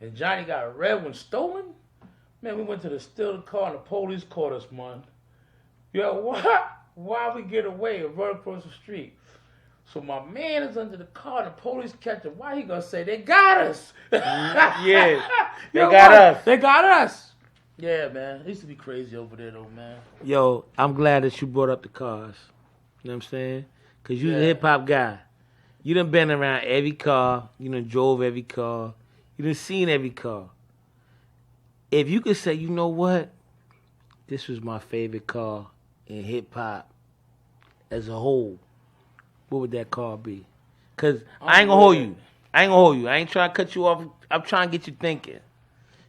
And Johnny got a red one stolen. Man, we went to steal the car and the police caught us, man. Yo, what? Why we get away and run across the street? So my man is under the car and the police catch him. Why he gonna say they got us? Yeah, they Yo, got us. They got us. Yeah, man. It used to be crazy over there, though, man. Yo, I'm glad that you brought up the cars. You know what I'm saying? Because you're a hip-hop guy. You done been around every car. You done drove every car. You done seen every car. If you could say, you know what? This was my favorite car in hip-hop as a whole, what would that car be? Because I ain't going to hold you. I ain't trying to cut you off. I'm trying to get you thinking.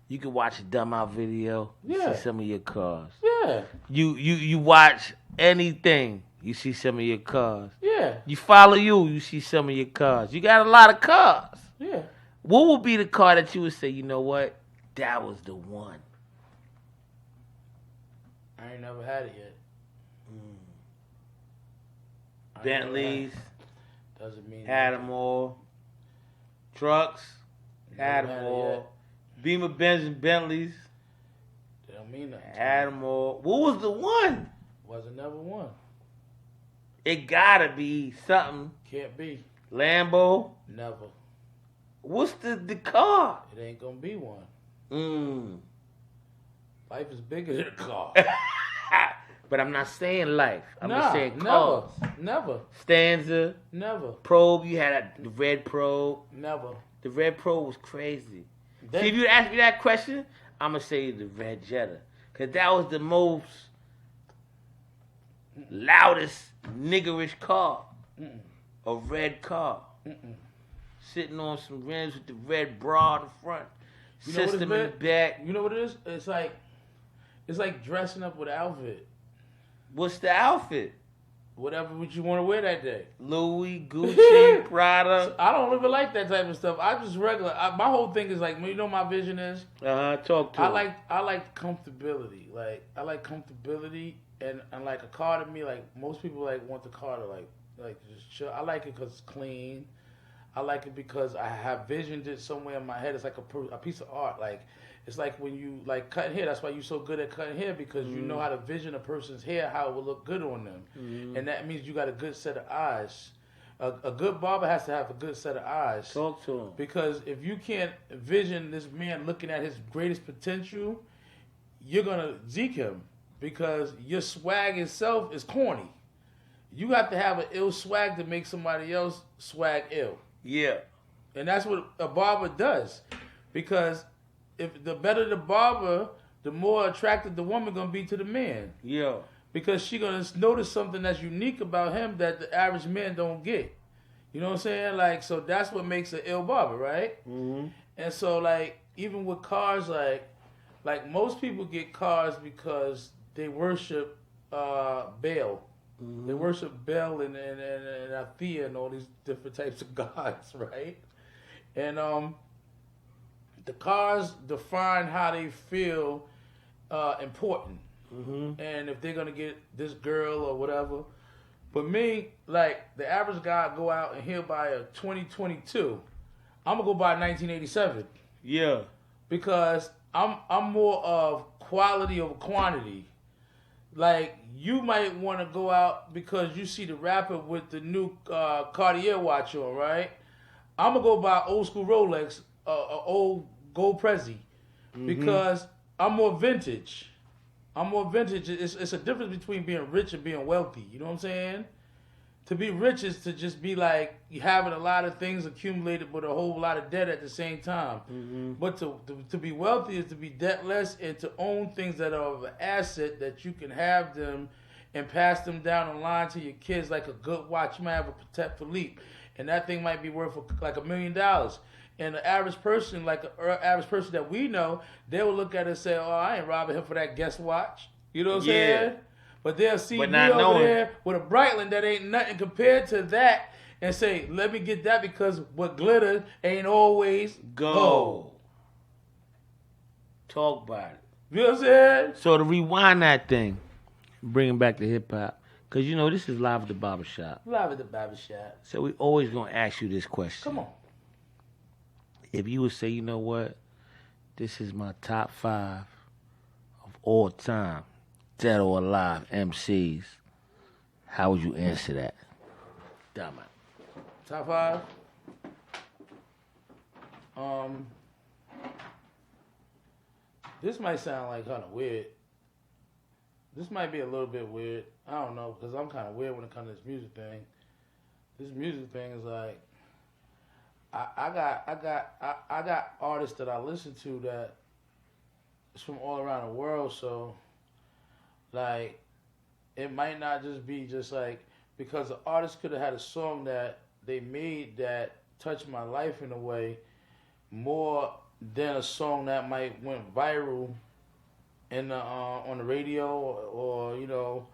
You can watch a Dumb Out video. You see some of your cars. Yeah. You watch anything. You see some of your cars. Yeah. You follow you see some of your cars. You got a lot of cars. Yeah. What would be the car that you would say, you know what? That was the one. I ain't never had it yet. Bentleys. Doesn't mean Had them all. Trucks. Had them all. Beamer Benz and Bentleys. They don't mean nothing. Had them all. What was the one? Wasn't never one. It gotta be something. Can't be. Lambo. Never. What's the car? It ain't gonna be one. Life is bigger than a car. But I'm not saying life. I'm just saying cars. Never. Stanza. Never. Probe. You had the red Probe. Never. The red Probe was crazy. See, if you ask me that question, I'm going to say the red Jetta. Because that was the most loudest niggerish car. A red car. Sitting on some rims with the red bra in the front. System in the back. You know what it is? It's like dressing up with an outfit. What's the outfit? Whatever what you want to wear that day. Louis, Gucci, Prada. I don't even like that type of stuff. I just regular. My whole thing is like, you know, my vision is. Talk to me. I like comfortability. Like I like comfortability, and like a car to me, like most people like want the car to like just chill. I like it because it's clean. I like it because I have visioned it somewhere in my head. It's like a piece of art. Like it's like when you like cutting hair. That's why you're so good at cutting hair, because you know how to vision a person's hair, how it will look good on them, and that means you got a good set of eyes. A good barber has to have a good set of eyes. Talk to him. Because if you can't vision this man looking at his greatest potential, you're gonna zeke him, because your swag itself is corny. You have to have an ill swag to make somebody else swag ill. Yeah. And that's what a barber does. Because if the better the barber, the more attracted the woman gonna be to the man. Yeah. Because she gonna notice something that's unique about him that the average man don't get. You know what I'm saying? Like, so that's what makes an ill barber, right? Mm-hmm. And so, like, even with cars, like most people get cars because they worship Baal. Mm-hmm. They worship Baal and Athea and all these different types of gods, right? And the cars define how they feel important. Mm-hmm. And if they're going to get this girl or whatever. But me, like, the average guy go out and he'll buy a 2022. I'm going to go buy a 1987. Yeah. Because I'm more of quality over quantity. Like, you might want to go out because you see the rapper with the new Cartier watch on, right? I'm going to go buy old school Rolex, old gold Prezi, because I'm more vintage. It's a difference between being rich and being wealthy. You know what I'm saying? To be rich is to just be like having a lot of things accumulated but a whole lot of debt at the same time. Mm-hmm. But to be wealthy is to be debtless and to own things that are of an asset that you can have them and pass them down the line to your kids, like a good watch. You might have a Patek Philippe, and that thing might be worth like $1 million. And the average person, like an average person that we know, they will look at it and say, "Oh, I ain't robbing him for that Guess watch." You know what I'm saying? But they'll see me over there with a Breitling that ain't nothing compared to that and say, "Let me get that because what glitter ain't always gold." Talk about it. You know what I'm saying? So to rewind that thing, bring it back to hip hop, because you know this is Live at the Barbershop. Live at the Barbershop. So we always gonna ask you this question. Come on. If you would say, you know what, this is my top 5 of all time, dead or alive MCs, how would you answer that? Damn it. Top 5? This might sound like kind of weird. This might be a little bit weird. I don't know, because I'm kind of weird when it comes to this music thing. this music thing is like, I got artists that I listen to that is from all around the world. So, like, it might not just be just like because the artist could have had a song that they made that touched my life in a way more than a song that might went viral in the on the radio or you know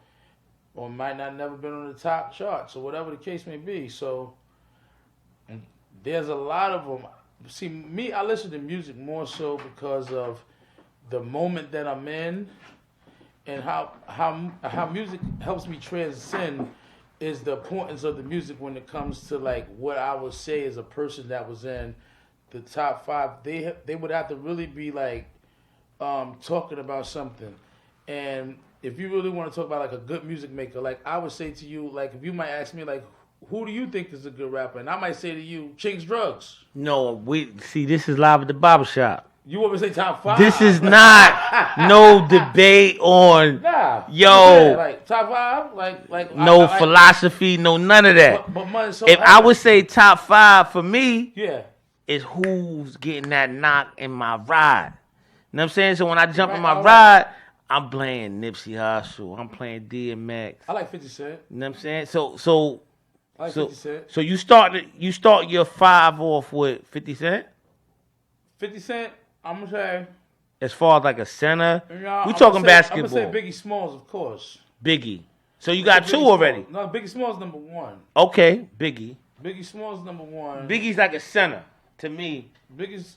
or might not never been on the top charts or whatever the case may be. So there's a lot of them. See, me, I listen to music more so because of the moment that I'm in and how music helps me transcend is the importance of the music when it comes to like what I would say as a person that was in the top 5. They would have to really be like talking about something. And if you really want to talk about like a good music maker, like I would say to you, like if you might ask me like who do you think is a good rapper? And I might say to you, Chinks Drugs. No, this is live at the barbershop. You want me to say top 5? This is not no debate on like top 5, like no philosophy, no none of that. But so if I would say top 5 for me, yeah, is who's getting that knock in my ride. You know what I'm saying? So when I jump in my ride, I'm playing Nipsey Hussle, I'm playing DMX. I like 50 Cent. You know what I'm saying? So I like 50 Cent. So you start your 5 off with 50 Cent? 50 Cent, I'm gonna say. As far as like a center, I'm talking basketball. I'm gonna say Biggie Smalls, of course. Biggie. So you got 2 already. No, Biggie Smalls number 1. Okay, Biggie. Biggie Smalls number 1. Biggie's like a center to me. Biggie's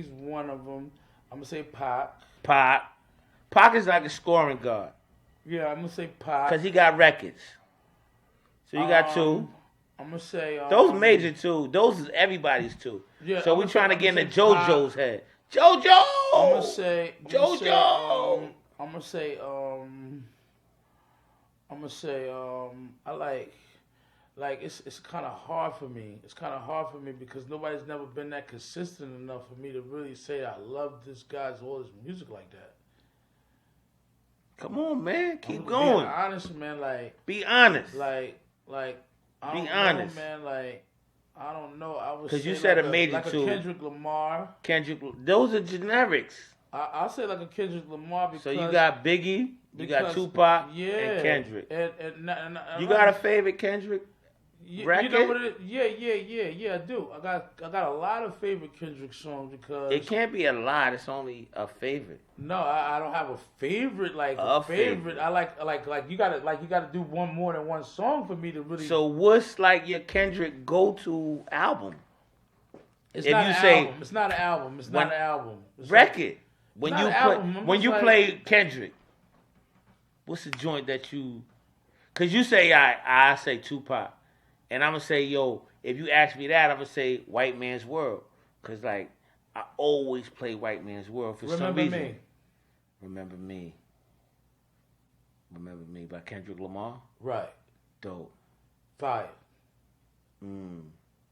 one of them. I'm gonna say Pac. Pac is like a scoring guard. Yeah, I'm gonna say Pac. Cause he got records. So you got 2. I'm gonna say those major 2. Those is everybody's 2. Yeah. So we trying to get into JoJo's head. JoJo. I'm gonna say JoJo. I'm gonna say I like it's kind of hard for me. It's kind of hard for me because nobody's never been that consistent enough for me to really say I love this guy's all his music like that. Come on, man. Keep going. Be honest, man. Like be honest. Like I be don't honest, know, man. Like I don't know. I was because you said like a major like 2. A Kendrick Lamar. Those are generics. I'll say like a Kendrick Lamar because so you got Biggie, you got Tupac, and Kendrick. And you got a favorite Kendrick record? You know what it is? Yeah, I do. I got a lot of favorite Kendrick songs because it can't be a lot. It's only a favorite. No, I don't have a favorite like a favorite. I like you gotta do one more than one song for me to really. So what's like your Kendrick go-to album? It's not an album. It's not an album. It's not an album. It's record. Like, when you play Kendrick, what's the joint that you? Cause you say I say Tupac, and I'm gonna say yo. If you ask me that, I'm gonna say White Man's World, cause like I always play White Man's World for some reason. Remember Me. Remember Me by Kendrick Lamar. Right. Dope. Fire.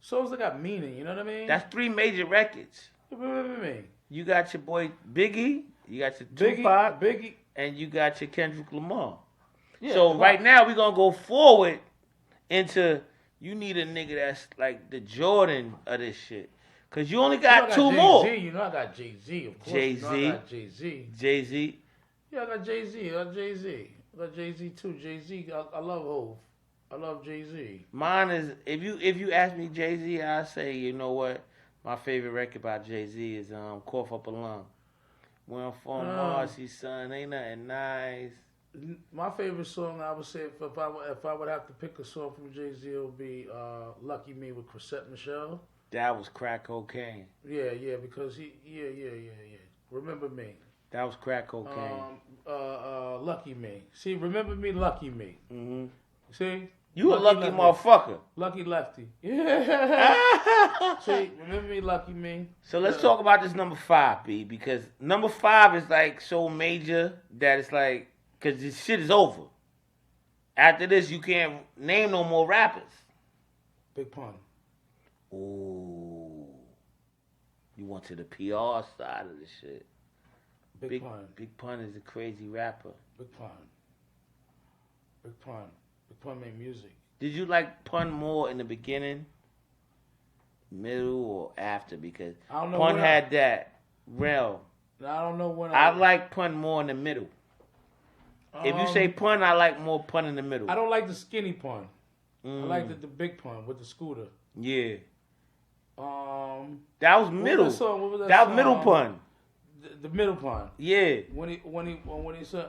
Songs that got meaning, you know what I mean? That's 3 major records. Remember Me. You got your boy Biggie, you got your Tupac, Biggie, and you got your Kendrick Lamar. Yeah, so right now we're gonna go forward into you need a nigga that's like the Jordan of this shit. Cause you only got 2 more. You know I got Jay-Z, of course. Jay-Z. You know I got Jay-Z. Jay-Z. Yeah, I got Jay-Z. I got Jay-Z too. Jay-Z, I love Hov. I love Jay-Z. Mine is if you ask me Jay-Z, I say, you know what? My favorite record by Jay-Z is Cough Up a Lung. When I'm from Marcy, son, ain't nothing nice. My favorite song, I would say, if I would have to pick a song from Jay-Z, it would be "Lucky Me" with Chrisette Michele. That was crack cocaine. Yeah, because yeah. Remember Me. That was crack cocaine. Lucky Me. See, Remember Me, Lucky Me. Mm-hmm. See. You a lucky motherfucker. Lucky Lefty. Yeah. See, Remember Me, Lucky Me. So let's talk about this number 5, B, because number 5 is like so major that it's like, because this shit is over. After this, you can't name no more rappers. Big Pun. Ooh. You went to the PR side of the shit. Big Pun. Big Pun is a crazy rapper. Big Pun. Big Pun made music. Did you like Pun more in the beginning, middle, or after? Because I don't know Pun when had that realm. I don't know when I like Pun more in the middle. If you say Pun, I like more Pun in the middle. I don't like the skinny Pun. I like the big Pun with the scooter. Yeah. That was middle. Was that that song? was middle Pun. The middle Pun. Yeah. When he said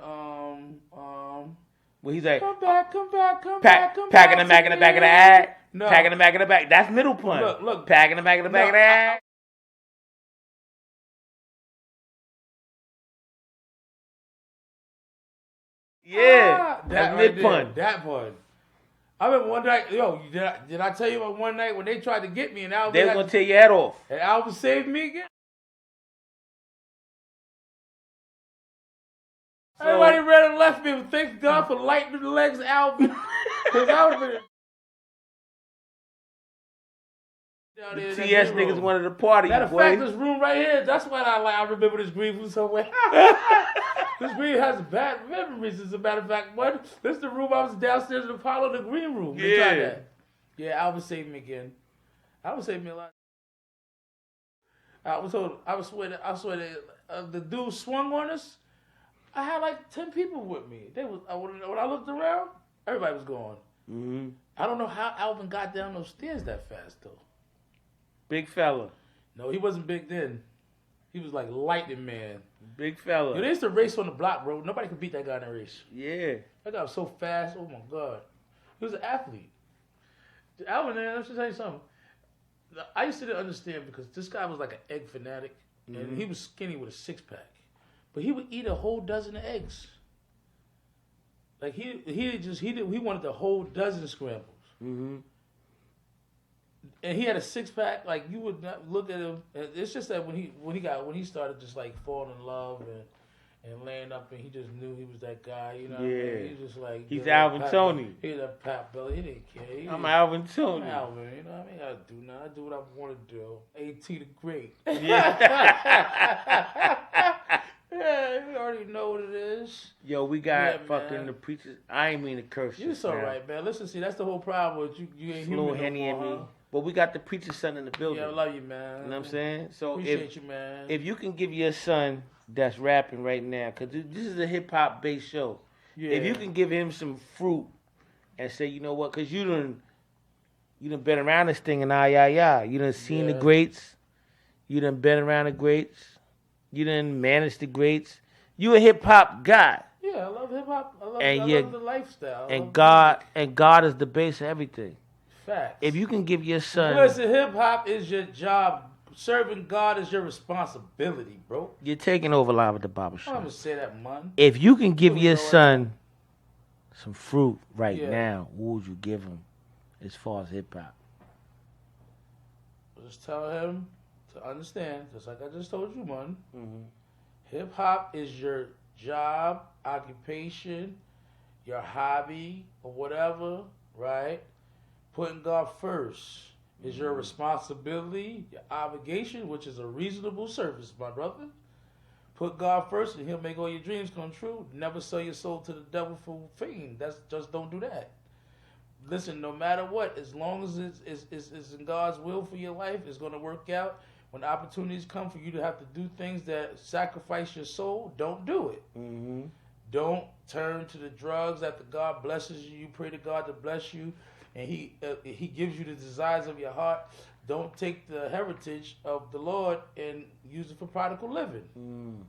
when he's like, come back, come back, come packing back. the back of the back of the hat. No. Packing the back of the back. That's middle Pun. Look. Packing the back of the back of the hat. Yeah. That's mid Pun. That Pun. I remember one night, did I tell you about one night when they tried to get me and Alvin? They were gonna tear your head off. And Alvin saved me again. Everybody ran and left me, but thank God for lightening the legs of Alvin. Because I would have been down there. The TS niggas wanted to party. Matter of fact, this room right here, that's why I remember this green room so well. This green has bad memories, as a matter of fact. This is the room I was downstairs in Apollo, the green room. They tried that. Yeah, Alvin saved me again. Alvin saved me a lot. I swear that the dude swung on us. I had like 10 people with me. When I looked around, everybody was gone. Mm-hmm. I don't know how Alvin got down those stairs that fast, though. Big fella. No, he wasn't big then. He was like lightning man. Big fella. They used to race on the block, bro. Nobody could beat that guy in a race. Yeah. That guy was so fast. Oh, my God. He was an athlete. Alvin, man, let me tell you something. I used to understand because this guy was like an egg fanatic. Mm-hmm. And he was skinny with a six-pack. But he would eat a whole dozen of eggs. Like he wanted the whole dozen scrambles. Mm-hmm. And he had a six-pack. Like you would not look at him. It's just that when he started just like falling in love and laying up, and he just knew he was that guy. You know, what I mean? He just like he's Alvin Tony. He had a pat belly. He didn't care. I'm Alvin Tony. I'm Alvin. You know what I mean? I do nothing. I do what I want to do. AT the Great. Yeah. Yeah, you already know what it is. Yo, we got fucking the preachers. I ain't mean to curse you. You're so right, man. Listen, see, that's the whole problem with you. You ain't human Henny no more, and me. But we got the preacher's son in the building. Yeah, I love you, man. You know what I'm saying? So appreciate you, man. If you can give your son that's rapping right now, because this is a hip-hop based show. Yeah. If you can give him some fruit and say, you know what, because you done been around this thing and you done seen the greats. You done been around the greats. You done managed the greats. You a hip-hop guy. Yeah, I love hip-hop. I love the lifestyle. And God is the base of everything. Facts. If you can give your son... Listen, hip-hop is your job. Serving God is your responsibility, bro. You're taking over Live at the Barber Shop. I'm going to say that, man. If you can give your son some fruit right now, what would you give him as far as hip-hop? Just tell him to understand, just like I just told you, man. Mm-hmm. Hip-hop is your job, occupation, your hobby, or whatever, right? Putting God first is your responsibility, your obligation, which is a reasonable service, my brother. Put God first and he'll make all your dreams come true. Never sell your soul to the devil for fame. Just don't do that. Listen, no matter what, as long as it's in God's will for your life, it's going to work out. When opportunities come for you to have to do things that sacrifice your soul, don't do it. Mm-hmm. Don't turn to the drugs after God blesses you. You pray to God to bless you, and He gives you the desires of your heart. Don't take the heritage of the Lord and use it for prodigal living.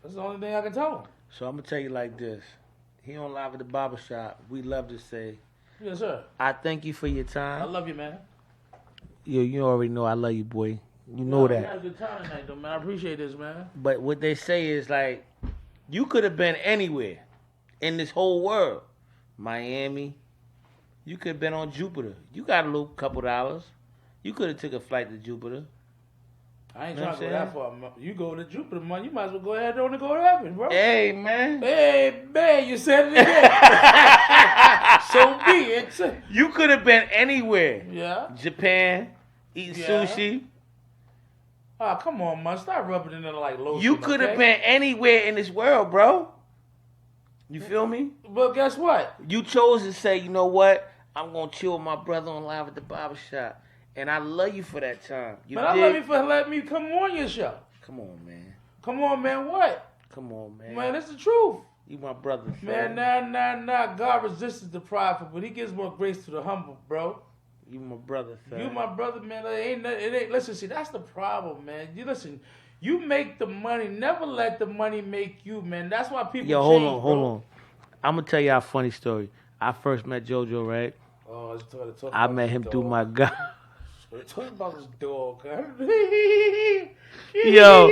That's the only thing I can tell him. So I'm going to tell you like this. Here on Live at the Barber Shop, we love to say, yes, sir. I thank you for your time. I love you, man. You already know I love you, boy. You know that. We had a good time tonight, though, man. I appreciate this, man. But what they say is like, you could have been anywhere in this whole world. Miami. You could have been on Jupiter. You got a little couple dollars. You could have took a flight to Jupiter. I ain't trying to go that far. You go to Jupiter, man. You might as well go ahead and go to heaven, bro. Hey, man. Hey, man. You said it again. So be it. You could have been anywhere. Yeah. Japan, eating sushi. Oh, come on, man. Stop rubbing it in like lotion. You could have been anywhere in this world, bro. You feel me? But guess what? You chose to say, you know what? I'm gonna chill with my brother on Live at the Barbershop, and I love you for that time. But I love you for letting me come on your show. Come on, man. Come on, man. What? Come on, man. Man, it's the truth. You my brother, man. Nah. God resists the prideful, but He gives more grace to the humble, bro. You my brother, fam. You my brother, man. It ain't. Listen, see, that's the problem, man. You make the money. Never let the money make you, man. That's why people. Yo, hold on. I'm gonna tell y'all a funny story. I first met JoJo, right? Oh, I met him through my guy. Talk about this dog, huh? Yo,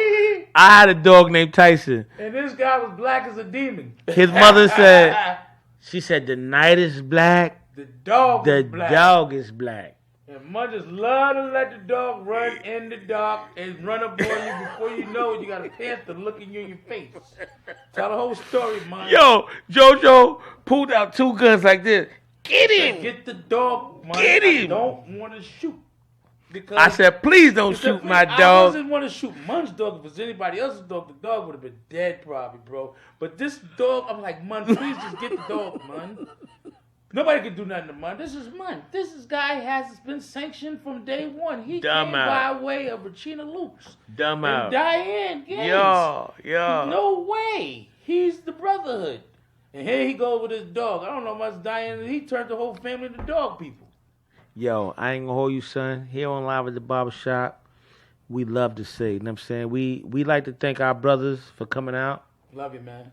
I had a dog named Tyson. And this guy was black as a demon. His mother said, she said, the night is black. The dog is black. And mothers love to let the dog run in the dark and run up on you before you know it. You got a panther looking you in your face. Tell the whole story, man. Yo, JoJo pulled out 2 guns like this. Get him! Get the dog, man. Get him! I don't want to shoot. Because I said, please don't shoot my dog. I wasn't want to shoot Mun's dog. If it was anybody else's dog, the dog would have been dead probably, bro. But this dog, I'm like, Mun, please just get the dog, Mun. Nobody can do nothing to Mun. This is Mun. This guy has been sanctioned from day one. He came by way of Regina Luke's. Dumb and out. Diane Gaines. Yo. No way. He's the brotherhood. And here he goes with his dog. I don't know much Diane. He turned the whole family to dog people. Yo, I ain't gonna hold you, son. Here on Live at the Barbershop, we love to say, you know what I'm saying? We like to thank our brothers for coming out. Love you, man.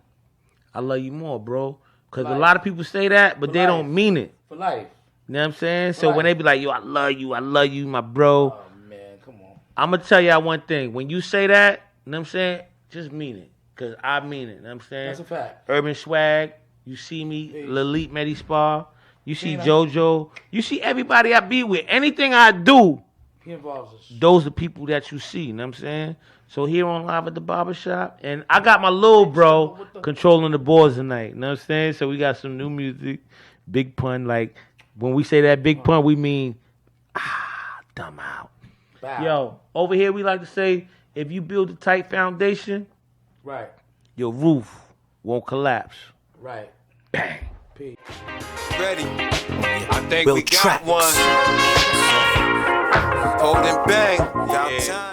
I love you more, bro. Because a lot of people say that, but they don't mean it. For life. You know what I'm saying? So when they be like, yo, I love you, my bro. Oh, man, come on. I'm going to tell y'all one thing. When you say that, you know what I'm saying? Just mean it. Because I mean it. You know what I'm saying? That's a fact. Urban Swag. You see me, Peace. Lalit Medi Spa. You see JoJo. You see everybody I be with. Anything I do, he involves us. Those are people that you see. You know what I'm saying? So here on Live at the Barbershop. And I got my little bro controlling the boards tonight. You know what I'm saying? So we got some new music. Big pun. Like, when we say that big pun, we mean, dumb out. Bow. Yo, over here we like to say, if you build a tight foundation, right, your roof won't collapse. Right. Bang. Peace. Ready? I think we got one. Hold and bang. Y'all time.